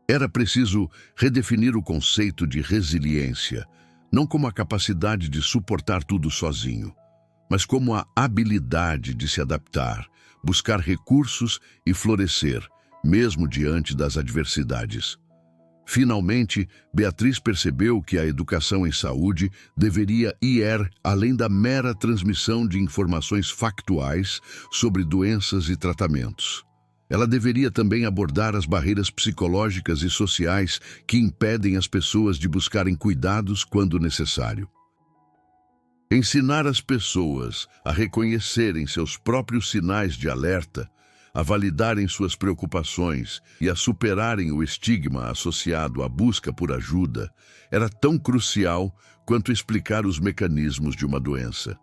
Era preciso redefinir o conceito de resiliência, não como a capacidade de suportar tudo sozinho, mas como a habilidade de se adaptar, buscar recursos e florescer, mesmo diante das adversidades. Finalmente, Beatriz percebeu que a educação em saúde deveria ir além da mera transmissão de informações factuais sobre doenças e tratamentos. Ela deveria também abordar as barreiras psicológicas e sociais que impedem as pessoas de buscarem cuidados quando necessário. Ensinar as pessoas a reconhecerem seus próprios sinais de alerta, a validarem suas preocupações e a superarem o estigma associado à busca por ajuda era tão crucial quanto explicar os mecanismos de uma doença.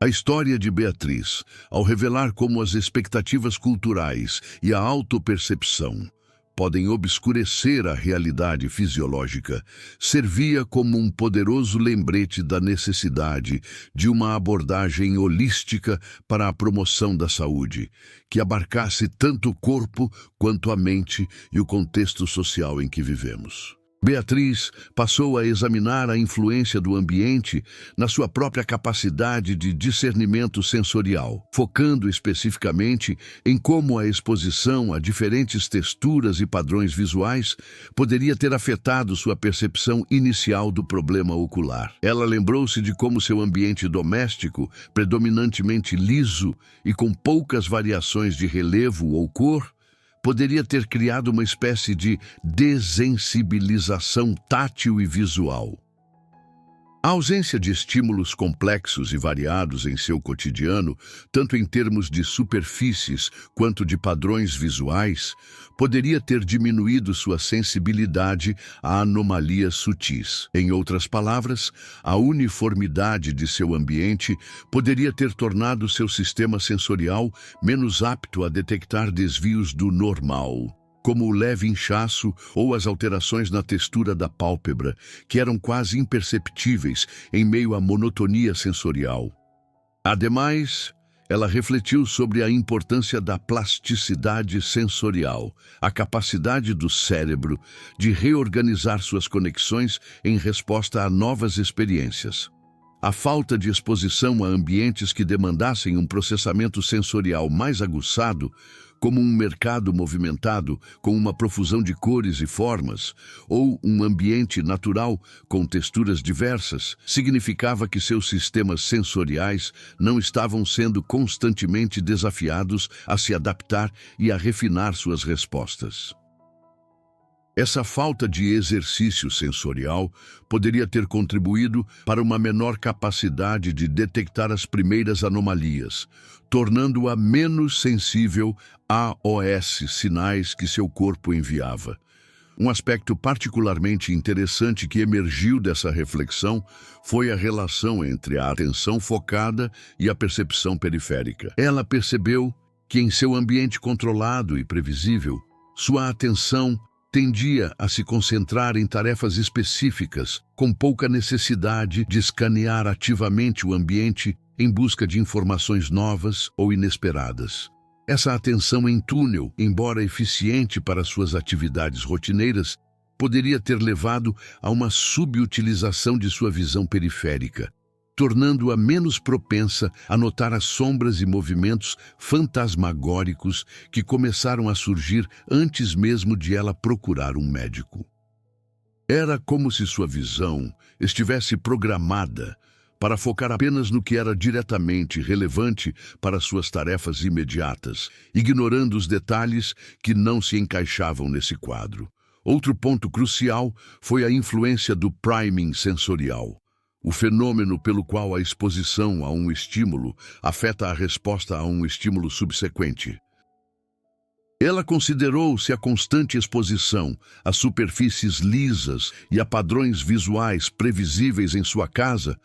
A história de Beatriz, ao revelar como as expectativas culturais e a autopercepção podem obscurecer a realidade fisiológica, servia como um poderoso lembrete da necessidade de uma abordagem holística para a promoção da saúde, que abarcasse tanto o corpo quanto a mente e o contexto social em que vivemos. Beatriz passou a examinar a influência do ambiente na sua própria capacidade de discernimento sensorial, focando especificamente em como a exposição a diferentes texturas e padrões visuais poderia ter afetado sua percepção inicial do problema ocular. Ela lembrou-se de como seu ambiente doméstico, predominantemente liso e com poucas variações de relevo ou cor, poderia ter criado uma espécie de desensibilização tátil e visual. A ausência de estímulos complexos e variados em seu cotidiano, tanto em termos de superfícies quanto de padrões visuais, poderia ter diminuído sua sensibilidade a anomalias sutis. Em outras palavras, a uniformidade de seu ambiente poderia ter tornado seu sistema sensorial menos apto a detectar desvios do normal, como o leve inchaço ou as alterações na textura da pálpebra, que eram quase imperceptíveis em meio à monotonia sensorial. Ademais, ela refletiu sobre a importância da plasticidade sensorial, a capacidade do cérebro de reorganizar suas conexões em resposta a novas experiências. A falta de exposição a ambientes que demandassem um processamento sensorial mais aguçado, como um mercado movimentado com uma profusão de cores e formas, ou um ambiente natural com texturas diversas, significava que seus sistemas sensoriais não estavam sendo constantemente desafiados a se adaptar e a refinar suas respostas. Essa falta de exercício sensorial poderia ter contribuído para uma menor capacidade de detectar as primeiras anomalias, tornando-a menos sensível aos sinais que seu corpo enviava. Um aspecto particularmente interessante que emergiu dessa reflexão foi a relação entre a atenção focada e a percepção periférica. Ela percebeu que em seu ambiente controlado e previsível, sua atenção tendia a se concentrar em tarefas específicas, com pouca necessidade de escanear ativamente o ambiente em busca de informações novas ou inesperadas. Essa atenção em túnel, embora eficiente para suas atividades rotineiras, poderia ter levado a uma subutilização de sua visão periférica, tornando-a menos propensa a notar as sombras e movimentos fantasmagóricos que começaram a surgir antes mesmo de ela procurar um médico. Era como se sua visão estivesse programada para focar apenas no que era diretamente relevante para suas tarefas imediatas, ignorando os detalhes que não se encaixavam nesse quadro. Outro ponto crucial foi a influência do priming sensorial, o fenômeno pelo qual a exposição a um estímulo afeta a resposta a um estímulo subsequente. Ela considerou se a constante exposição a superfícies lisas e a padrões visuais previsíveis em sua casa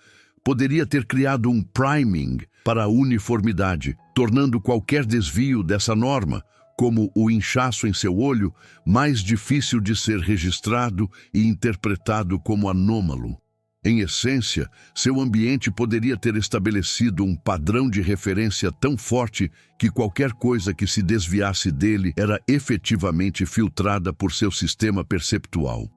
poderia ter criado um priming para a uniformidade, tornando qualquer desvio dessa norma, como o inchaço em seu olho, mais difícil de ser registrado e interpretado como anômalo. Em essência, seu ambiente poderia ter estabelecido um padrão de referência tão forte que qualquer coisa que se desviasse dele era efetivamente filtrada por seu sistema perceptual.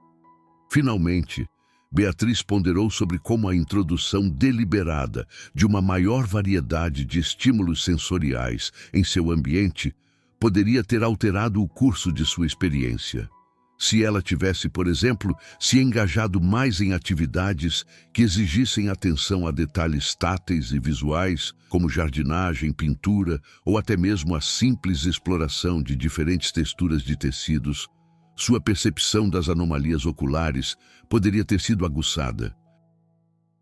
Finalmente, Beatriz ponderou sobre como a introdução deliberada de uma maior variedade de estímulos sensoriais em seu ambiente poderia ter alterado o curso de sua experiência. Se ela tivesse, por exemplo, se engajado mais em atividades que exigissem atenção a detalhes táteis e visuais, como jardinagem, pintura ou até mesmo a simples exploração de diferentes texturas de tecidos, sua percepção das anomalias oculares poderia ter sido aguçada.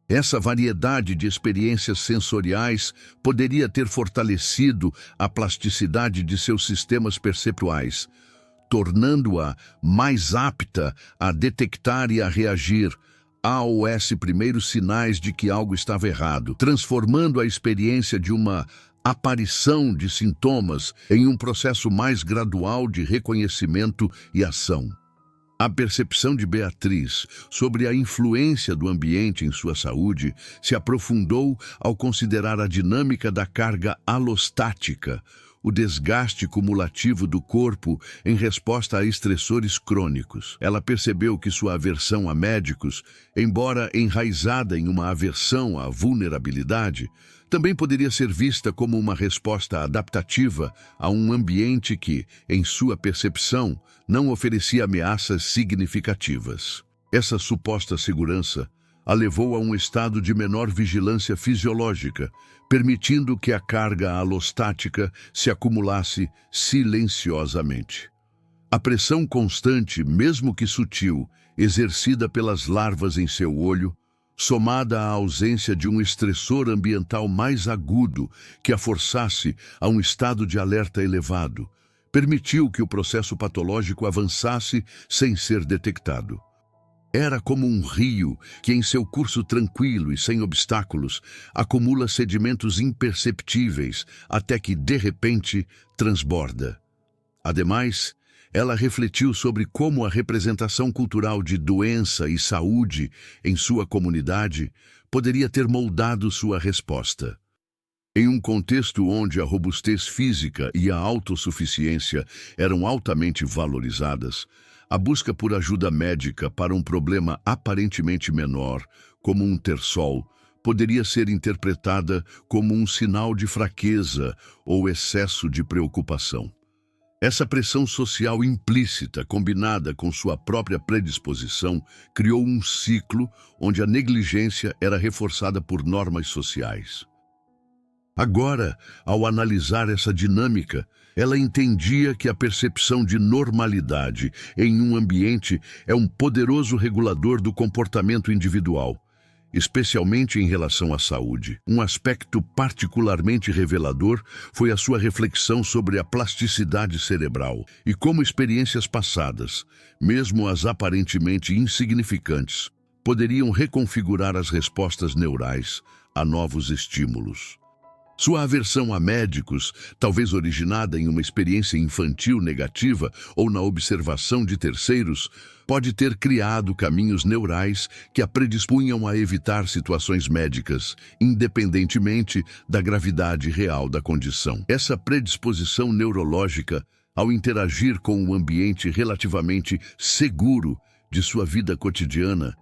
Essa variedade de experiências sensoriais poderia ter fortalecido a plasticidade de seus sistemas perceptuais, tornando-a mais apta a detectar e a reagir aos primeiros sinais de que algo estava errado, transformando a experiência de uma aparição de sintomas em um processo mais gradual de reconhecimento e ação. A percepção de Beatriz sobre a influência do ambiente em sua saúde se aprofundou ao considerar a dinâmica da carga alostática, o desgaste cumulativo do corpo em resposta a estressores crônicos. Ela percebeu que sua aversão a médicos, embora enraizada em uma aversão à vulnerabilidade, também poderia ser vista como uma resposta adaptativa a um ambiente que, em sua percepção, não oferecia ameaças significativas. Essa suposta segurança a levou a um estado de menor vigilância fisiológica, permitindo que a carga alostática se acumulasse silenciosamente. A pressão constante, mesmo que sutil, exercida pelas larvas em seu olho, somada à ausência de um estressor ambiental mais agudo que a forçasse a um estado de alerta elevado, permitiu que o processo patológico avançasse sem ser detectado. Era como um rio que, em seu curso tranquilo e sem obstáculos, acumula sedimentos imperceptíveis até que, de repente, transborda. Ademais, ela refletiu sobre como a representação cultural de doença e saúde em sua comunidade poderia ter moldado sua resposta. Em um contexto onde a robustez física e a autossuficiência eram altamente valorizadas, a busca por ajuda médica para um problema aparentemente menor, como um terçol, poderia ser interpretada como um sinal de fraqueza ou excesso de preocupação. Essa pressão social implícita, combinada com sua própria predisposição, criou um ciclo onde a negligência era reforçada por normas sociais. Agora, ao analisar essa dinâmica, ela entendia que a percepção de normalidade em um ambiente é um poderoso regulador do comportamento individual, especialmente em relação à saúde. Um aspecto particularmente revelador foi a sua reflexão sobre a plasticidade cerebral e como experiências passadas, mesmo as aparentemente insignificantes, poderiam reconfigurar as respostas neurais a novos estímulos. Sua aversão a médicos, talvez originada em uma experiência infantil negativa ou na observação de terceiros, pode ter criado caminhos neurais que a predispunham a evitar situações médicas, independentemente da gravidade real da condição. Essa predisposição neurológica, ao interagir com um ambiente relativamente seguro de sua vida cotidiana,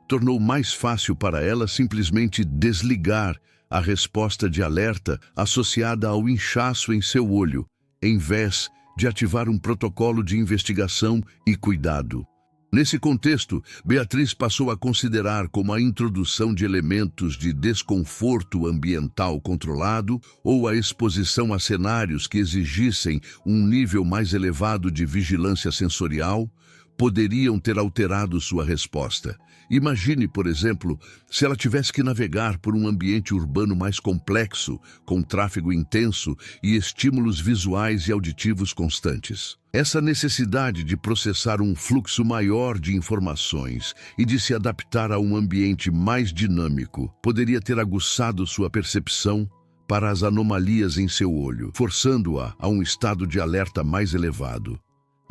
tornou mais fácil para ela simplesmente desligar a resposta de alerta associada ao inchaço em seu olho, em vez de ativar um protocolo de investigação e cuidado. Nesse contexto, Beatriz passou a considerar como a introdução de elementos de desconforto ambiental controlado ou a exposição a cenários que exigissem um nível mais elevado de vigilância sensorial poderiam ter alterado sua resposta. Imagine, por exemplo, se ela tivesse que navegar por um ambiente urbano mais complexo, com tráfego intenso e estímulos visuais e auditivos constantes. Essa necessidade de processar um fluxo maior de informações e de se adaptar a um ambiente mais dinâmico poderia ter aguçado sua percepção para as anomalias em seu olho, forçando-a a um estado de alerta mais elevado.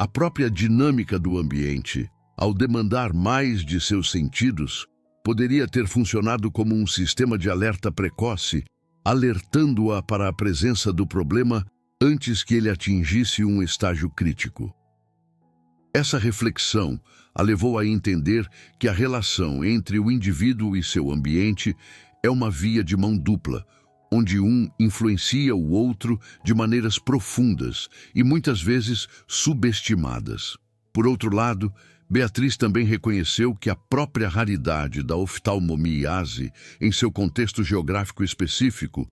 A própria dinâmica do ambiente, ao demandar mais de seus sentidos, poderia ter funcionado como um sistema de alerta precoce, alertando-a para a presença do problema antes que ele atingisse um estágio crítico. Essa reflexão a levou a entender que a relação entre o indivíduo e seu ambiente é uma via de mão dupla, onde um influencia o outro de maneiras profundas e muitas vezes subestimadas. Por outro lado, Beatriz também reconheceu que a própria raridade da oftalmomiase, em seu contexto geográfico específico,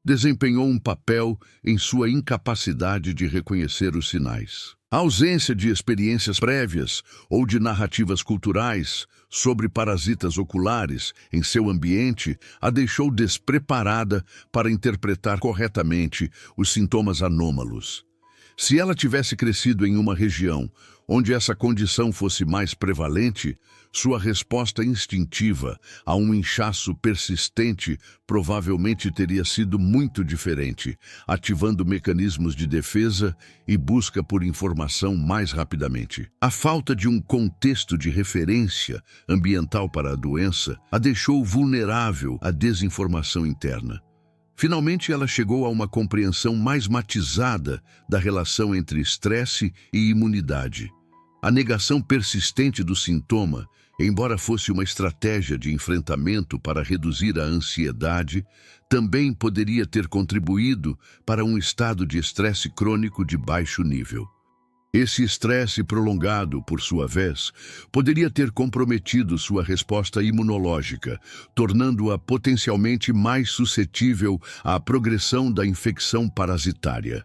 desempenhou um papel em sua incapacidade de reconhecer os sinais. A ausência de experiências prévias ou de narrativas culturais sobre parasitas oculares em seu ambiente a deixou despreparada para interpretar corretamente os sintomas anômalos. Se ela tivesse crescido em uma região onde essa condição fosse mais prevalente, sua resposta instintiva a um inchaço persistente provavelmente teria sido muito diferente, ativando mecanismos de defesa e busca por informação mais rapidamente. A falta de um contexto de referência ambiental para a doença a deixou vulnerável à desinformação interna. Finalmente, ela chegou a uma compreensão mais matizada da relação entre estresse e imunidade. A negação persistente do sintoma, embora fosse uma estratégia de enfrentamento para reduzir a ansiedade, também poderia ter contribuído para um estado de estresse crônico de baixo nível. Esse estresse prolongado, por sua vez, poderia ter comprometido sua resposta imunológica, tornando-a potencialmente mais suscetível à progressão da infecção parasitária.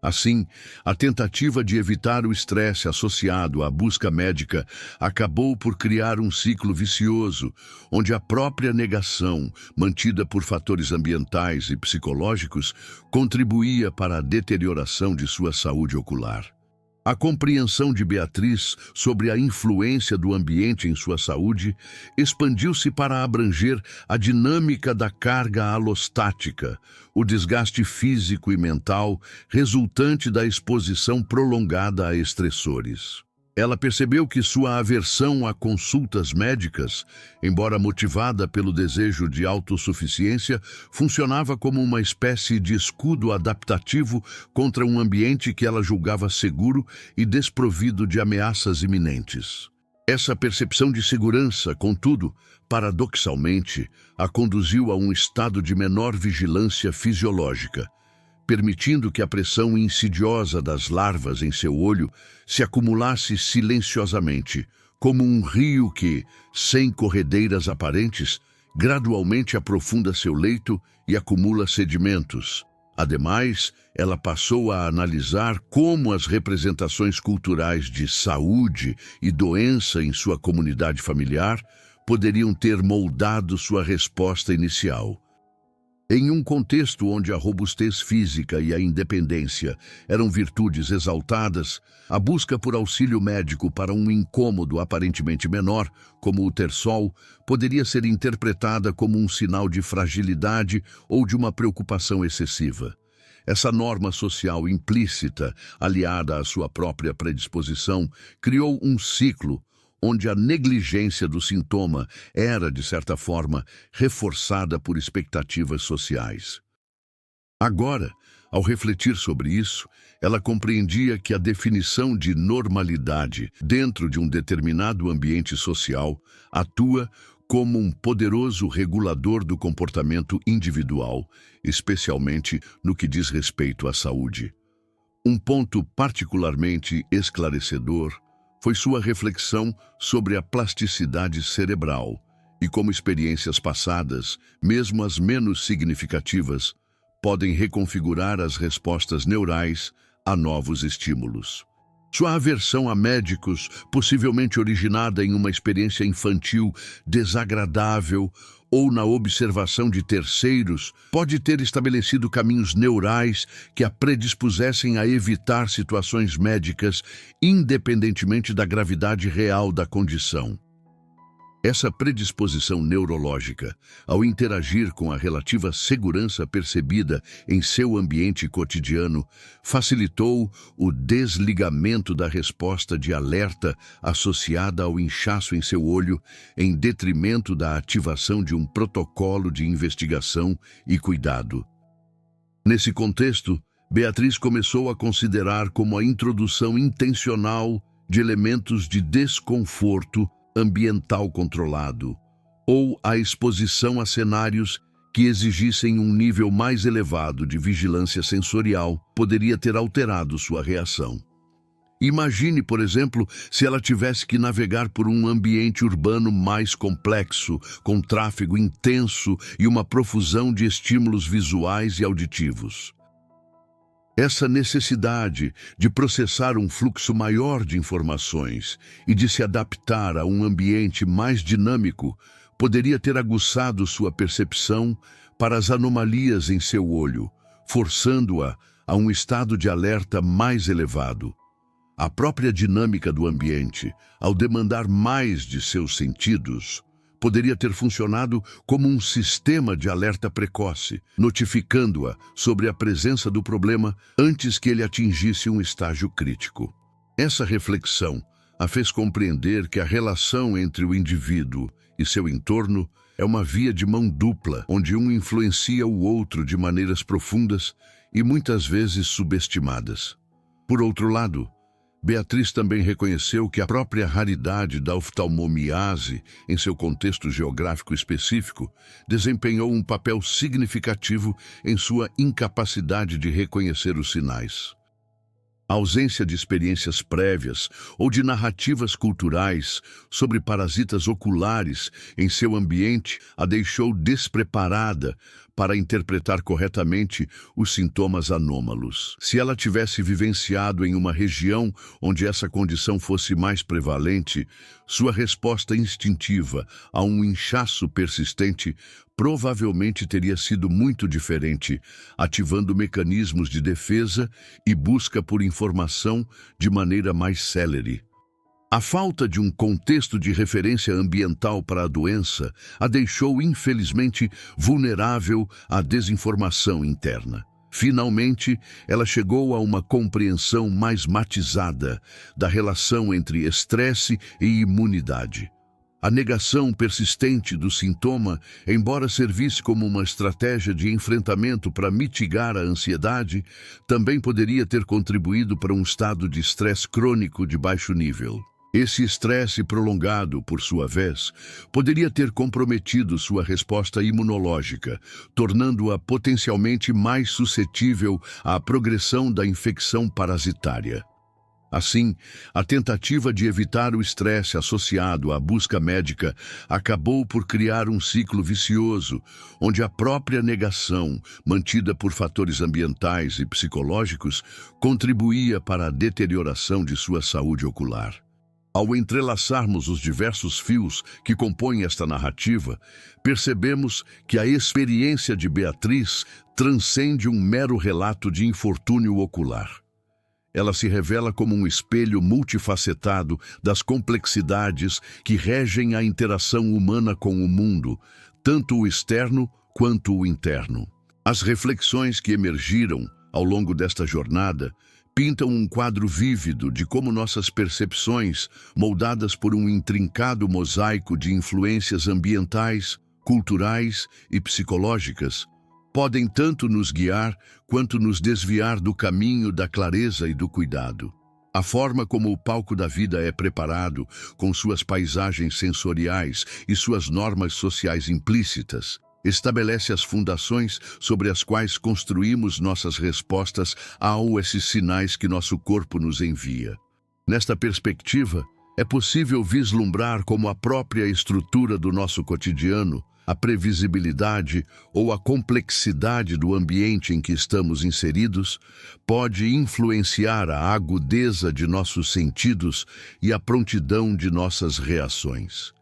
Assim, a tentativa de evitar o estresse associado à busca médica acabou por criar um ciclo vicioso, onde a própria negação, mantida por fatores ambientais e psicológicos, contribuía para a deterioração de sua saúde ocular. A compreensão de Beatriz sobre a influência do ambiente em sua saúde expandiu-se para abranger a dinâmica da carga alostática, o desgaste físico e mental resultante da exposição prolongada a estressores. Ela percebeu que sua aversão a consultas médicas, embora motivada pelo desejo de autossuficiência, funcionava como uma espécie de escudo adaptativo contra um ambiente que ela julgava seguro e desprovido de ameaças iminentes. Essa percepção de segurança, contudo, paradoxalmente, a conduziu a um estado de menor vigilância fisiológica, permitindo que a pressão insidiosa das larvas em seu olho se acumulasse silenciosamente, como um rio que, sem corredeiras aparentes, gradualmente aprofunda seu leito e acumula sedimentos. Ademais, ela passou a analisar como as representações culturais de saúde e doença em sua comunidade familiar poderiam ter moldado sua resposta inicial. Em um contexto onde a robustez física e a independência eram virtudes exaltadas, a busca por auxílio médico para um incômodo aparentemente menor, como o ter sol, poderia ser interpretada como um sinal de fragilidade ou de uma preocupação excessiva. Essa norma social implícita, aliada à sua própria predisposição, criou um ciclo onde a negligência do sintoma era, de certa forma, reforçada por expectativas sociais. Agora, ao refletir sobre isso, ela compreendia que a definição de normalidade dentro de um determinado ambiente social atua como um poderoso regulador do comportamento individual, especialmente no que diz respeito à saúde. Um ponto particularmente esclarecedor foi sua reflexão sobre a plasticidade cerebral e como experiências passadas, mesmo as menos significativas, podem reconfigurar as respostas neurais a novos estímulos. Sua aversão a médicos, possivelmente originada em uma experiência infantil desagradável ou na observação de terceiros, pode ter estabelecido caminhos neurais que a predispusessem a evitar situações médicas, independentemente da gravidade real da condição. Essa predisposição neurológica, ao interagir com a relativa segurança percebida em seu ambiente cotidiano, facilitou o desligamento da resposta de alerta associada ao inchaço em seu olho, em detrimento da ativação de um protocolo de investigação e cuidado. Nesse contexto, Beatriz começou a considerar como a introdução intencional de elementos de desconforto ambiental controlado, ou a exposição a cenários que exigissem um nível mais elevado de vigilância sensorial poderia ter alterado sua reação. Imagine, por exemplo, se ela tivesse que navegar por um ambiente urbano mais complexo, com tráfego intenso e uma profusão de estímulos visuais e auditivos. Essa necessidade de processar um fluxo maior de informações e de se adaptar a um ambiente mais dinâmico poderia ter aguçado sua percepção para as anomalias em seu olho, forçando-a a um estado de alerta mais elevado. A própria dinâmica do ambiente, ao demandar mais de seus sentidos, poderia ter funcionado como um sistema de alerta precoce, notificando-a sobre a presença do problema antes que ele atingisse um estágio crítico. Essa reflexão a fez compreender que a relação entre o indivíduo e seu entorno é uma via de mão dupla, onde um influencia o outro de maneiras profundas e muitas vezes subestimadas. Por outro lado, Beatriz também reconheceu que a própria raridade da oftalmomiase, em seu contexto geográfico específico, desempenhou um papel significativo em sua incapacidade de reconhecer os sinais. A ausência de experiências prévias ou de narrativas culturais sobre parasitas oculares em seu ambiente a deixou despreparada para interpretar corretamente os sintomas anômalos. Se ela tivesse vivenciado em uma região onde essa condição fosse mais prevalente, sua resposta instintiva a um inchaço persistente provavelmente teria sido muito diferente, ativando mecanismos de defesa e busca por informação de maneira mais célere. A falta de um contexto de referência ambiental para a doença a deixou, infelizmente, vulnerável à desinformação interna. Finalmente, ela chegou a uma compreensão mais matizada da relação entre estresse e imunidade. A negação persistente do sintoma, embora servisse como uma estratégia de enfrentamento para mitigar a ansiedade, também poderia ter contribuído para um estado de estresse crônico de baixo nível. Esse estresse prolongado, por sua vez, poderia ter comprometido sua resposta imunológica, tornando-a potencialmente mais suscetível à progressão da infecção parasitária. Assim, a tentativa de evitar o estresse associado à busca médica acabou por criar um ciclo vicioso, onde a própria negação, mantida por fatores ambientais e psicológicos, contribuía para a deterioração de sua saúde ocular. Ao entrelaçarmos os diversos fios que compõem esta narrativa, percebemos que a experiência de Beatriz transcende um mero relato de infortúnio ocular. Ela se revela como um espelho multifacetado das complexidades que regem a interação humana com o mundo, tanto o externo quanto o interno. As reflexões que emergiram ao longo desta jornada pintam um quadro vívido de como nossas percepções, moldadas por um intrincado mosaico de influências ambientais, culturais e psicológicas, podem tanto nos guiar quanto nos desviar do caminho da clareza e do cuidado. A forma como o palco da vida é preparado, com suas paisagens sensoriais e suas normas sociais implícitas, estabelece as fundações sobre as quais construímos nossas respostas esses sinais que nosso corpo nos envia. Nesta perspectiva, é possível vislumbrar como a própria estrutura do nosso cotidiano, a previsibilidade ou a complexidade do ambiente em que estamos inseridos pode influenciar a agudeza de nossos sentidos e a prontidão de nossas reações.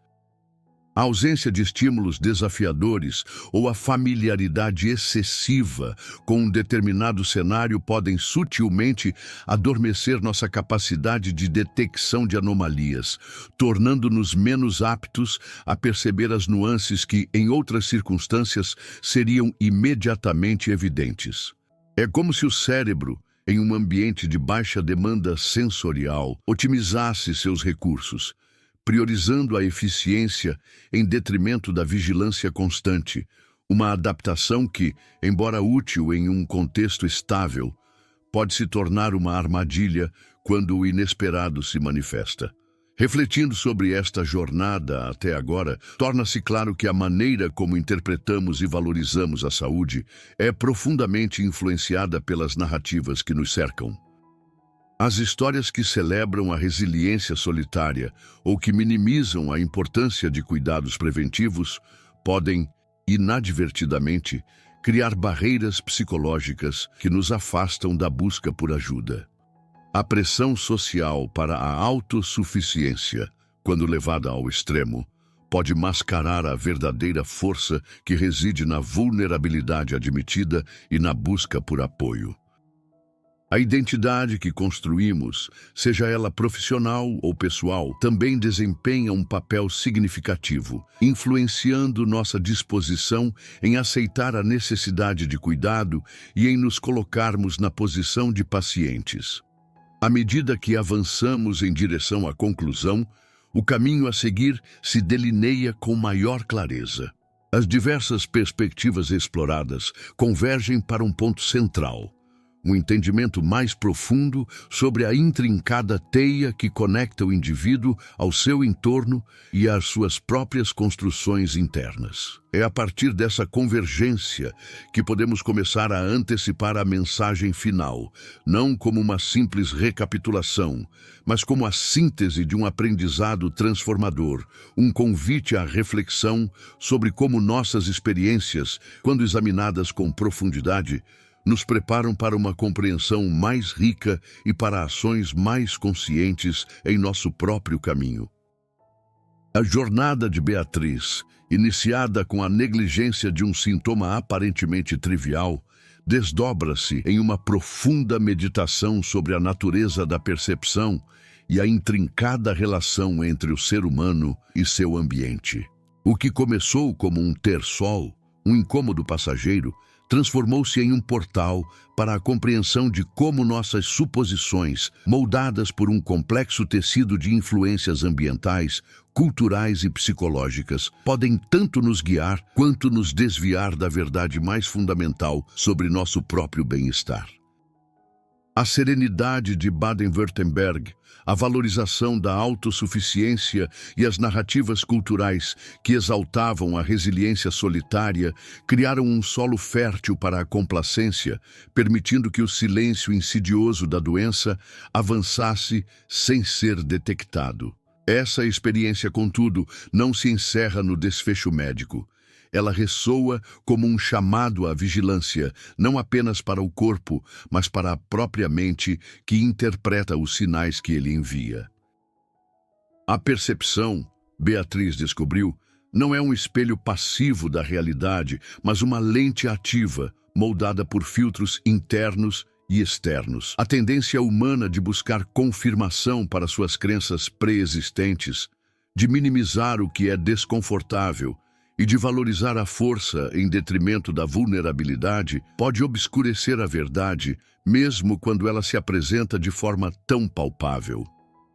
A ausência de estímulos desafiadores ou a familiaridade excessiva com um determinado cenário podem sutilmente adormecer nossa capacidade de detecção de anomalias, tornando-nos menos aptos a perceber as nuances que, em outras circunstâncias, seriam imediatamente evidentes. É como se o cérebro, em um ambiente de baixa demanda sensorial, otimizasse seus recursos, priorizando a eficiência em detrimento da vigilância constante, uma adaptação que, embora útil em um contexto estável, pode se tornar uma armadilha quando o inesperado se manifesta. Refletindo sobre esta jornada até agora, torna-se claro que a maneira como interpretamos e valorizamos a saúde é profundamente influenciada pelas narrativas que nos cercam. As histórias que celebram a resiliência solitária ou que minimizam a importância de cuidados preventivos podem, inadvertidamente, criar barreiras psicológicas que nos afastam da busca por ajuda. A pressão social para a autossuficiência, quando levada ao extremo, pode mascarar a verdadeira força que reside na vulnerabilidade admitida e na busca por apoio. A identidade que construímos, seja ela profissional ou pessoal, também desempenha um papel significativo, influenciando nossa disposição em aceitar a necessidade de cuidado e em nos colocarmos na posição de pacientes. À medida que avançamos em direção à conclusão, o caminho a seguir se delineia com maior clareza. As diversas perspectivas exploradas convergem para um ponto central: um entendimento mais profundo sobre a intrincada teia que conecta o indivíduo ao seu entorno e às suas próprias construções internas. É a partir dessa convergência que podemos começar a antecipar a mensagem final, não como uma simples recapitulação, mas como a síntese de um aprendizado transformador, um convite à reflexão sobre como nossas experiências, quando examinadas com profundidade, nos preparam para uma compreensão mais rica e para ações mais conscientes em nosso próprio caminho. A jornada de Beatriz, iniciada com a negligência de um sintoma aparentemente trivial, desdobra-se em uma profunda meditação sobre a natureza da percepção e a intrincada relação entre o ser humano e seu ambiente. O que começou como um ter-sol, um incômodo passageiro, transformou-se em um portal para a compreensão de como nossas suposições, moldadas por um complexo tecido de influências ambientais, culturais e psicológicas, podem tanto nos guiar quanto nos desviar da verdade mais fundamental sobre nosso próprio bem-estar. A serenidade de Baden-Württemberg, a valorização da autossuficiência e as narrativas culturais que exaltavam a resiliência solitária criaram um solo fértil para a complacência, permitindo que o silêncio insidioso da doença avançasse sem ser detectado. Essa experiência, contudo, não se encerra no desfecho médico. Ela ressoa como um chamado à vigilância, não apenas para o corpo, mas para a própria mente que interpreta os sinais que ele envia. A percepção, Beatriz descobriu, não é um espelho passivo da realidade, mas uma lente ativa, moldada por filtros internos e externos. A tendência humana de buscar confirmação para suas crenças pré-existentes, de minimizar o que é desconfortável, e de valorizar a força em detrimento da vulnerabilidade pode obscurecer a verdade, mesmo quando ela se apresenta de forma tão palpável.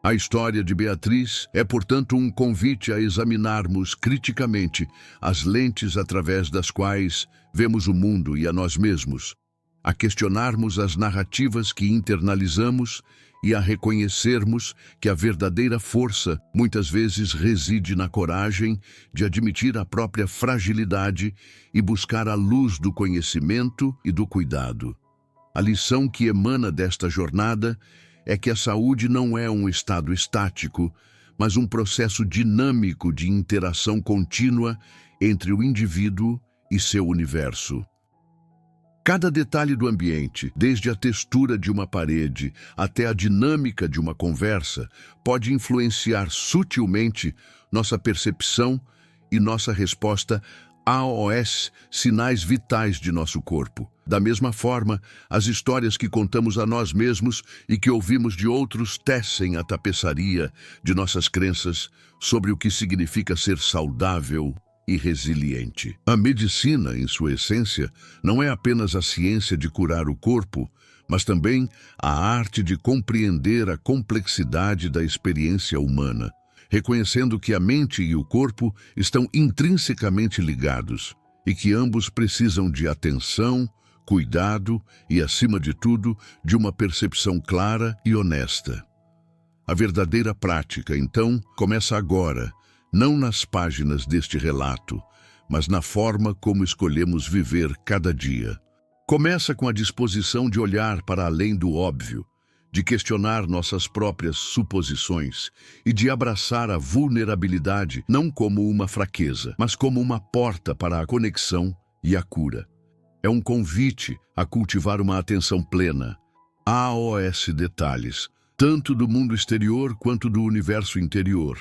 A história de Beatriz é, portanto, um convite a examinarmos criticamente as lentes através das quais vemos o mundo e a nós mesmos, a questionarmos as narrativas que internalizamos e a reconhecermos que a verdadeira força muitas vezes reside na coragem de admitir a própria fragilidade e buscar a luz do conhecimento e do cuidado. A lição que emana desta jornada é que a saúde não é um estado estático, mas um processo dinâmico de interação contínua entre o indivíduo e seu universo. Cada detalhe do ambiente, desde a textura de uma parede até a dinâmica de uma conversa, pode influenciar sutilmente nossa percepção e nossa resposta aos sinais vitais de nosso corpo. Da mesma forma, as histórias que contamos a nós mesmos e que ouvimos de outros tecem a tapeçaria de nossas crenças sobre o que significa ser saudável e resiliente. A medicina, em sua essência, não é apenas a ciência de curar o corpo, mas também a arte de compreender a complexidade da experiência humana, reconhecendo que a mente e o corpo estão intrinsecamente ligados e que ambos precisam de atenção, cuidado e, acima de tudo, de uma percepção clara e honesta. A verdadeira prática, então, começa agora, não nas páginas deste relato, mas na forma como escolhemos viver cada dia. Começa com a disposição de olhar para além do óbvio, de questionar nossas próprias suposições e de abraçar a vulnerabilidade não como uma fraqueza, mas como uma porta para a conexão e a cura. É um convite a cultivar uma atenção plena, aos detalhes, tanto do mundo exterior quanto do universo interior,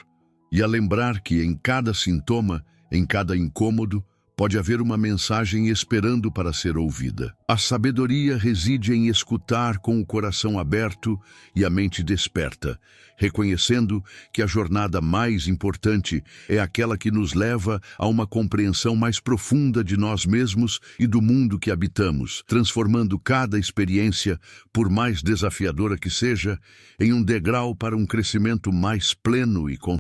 e a lembrar que em cada sintoma, em cada incômodo, pode haver uma mensagem esperando para ser ouvida. A sabedoria reside em escutar com o coração aberto e a mente desperta, reconhecendo que a jornada mais importante é aquela que nos leva a uma compreensão mais profunda de nós mesmos e do mundo que habitamos, transformando cada experiência, por mais desafiadora que seja, em um degrau para um crescimento mais pleno e consciente.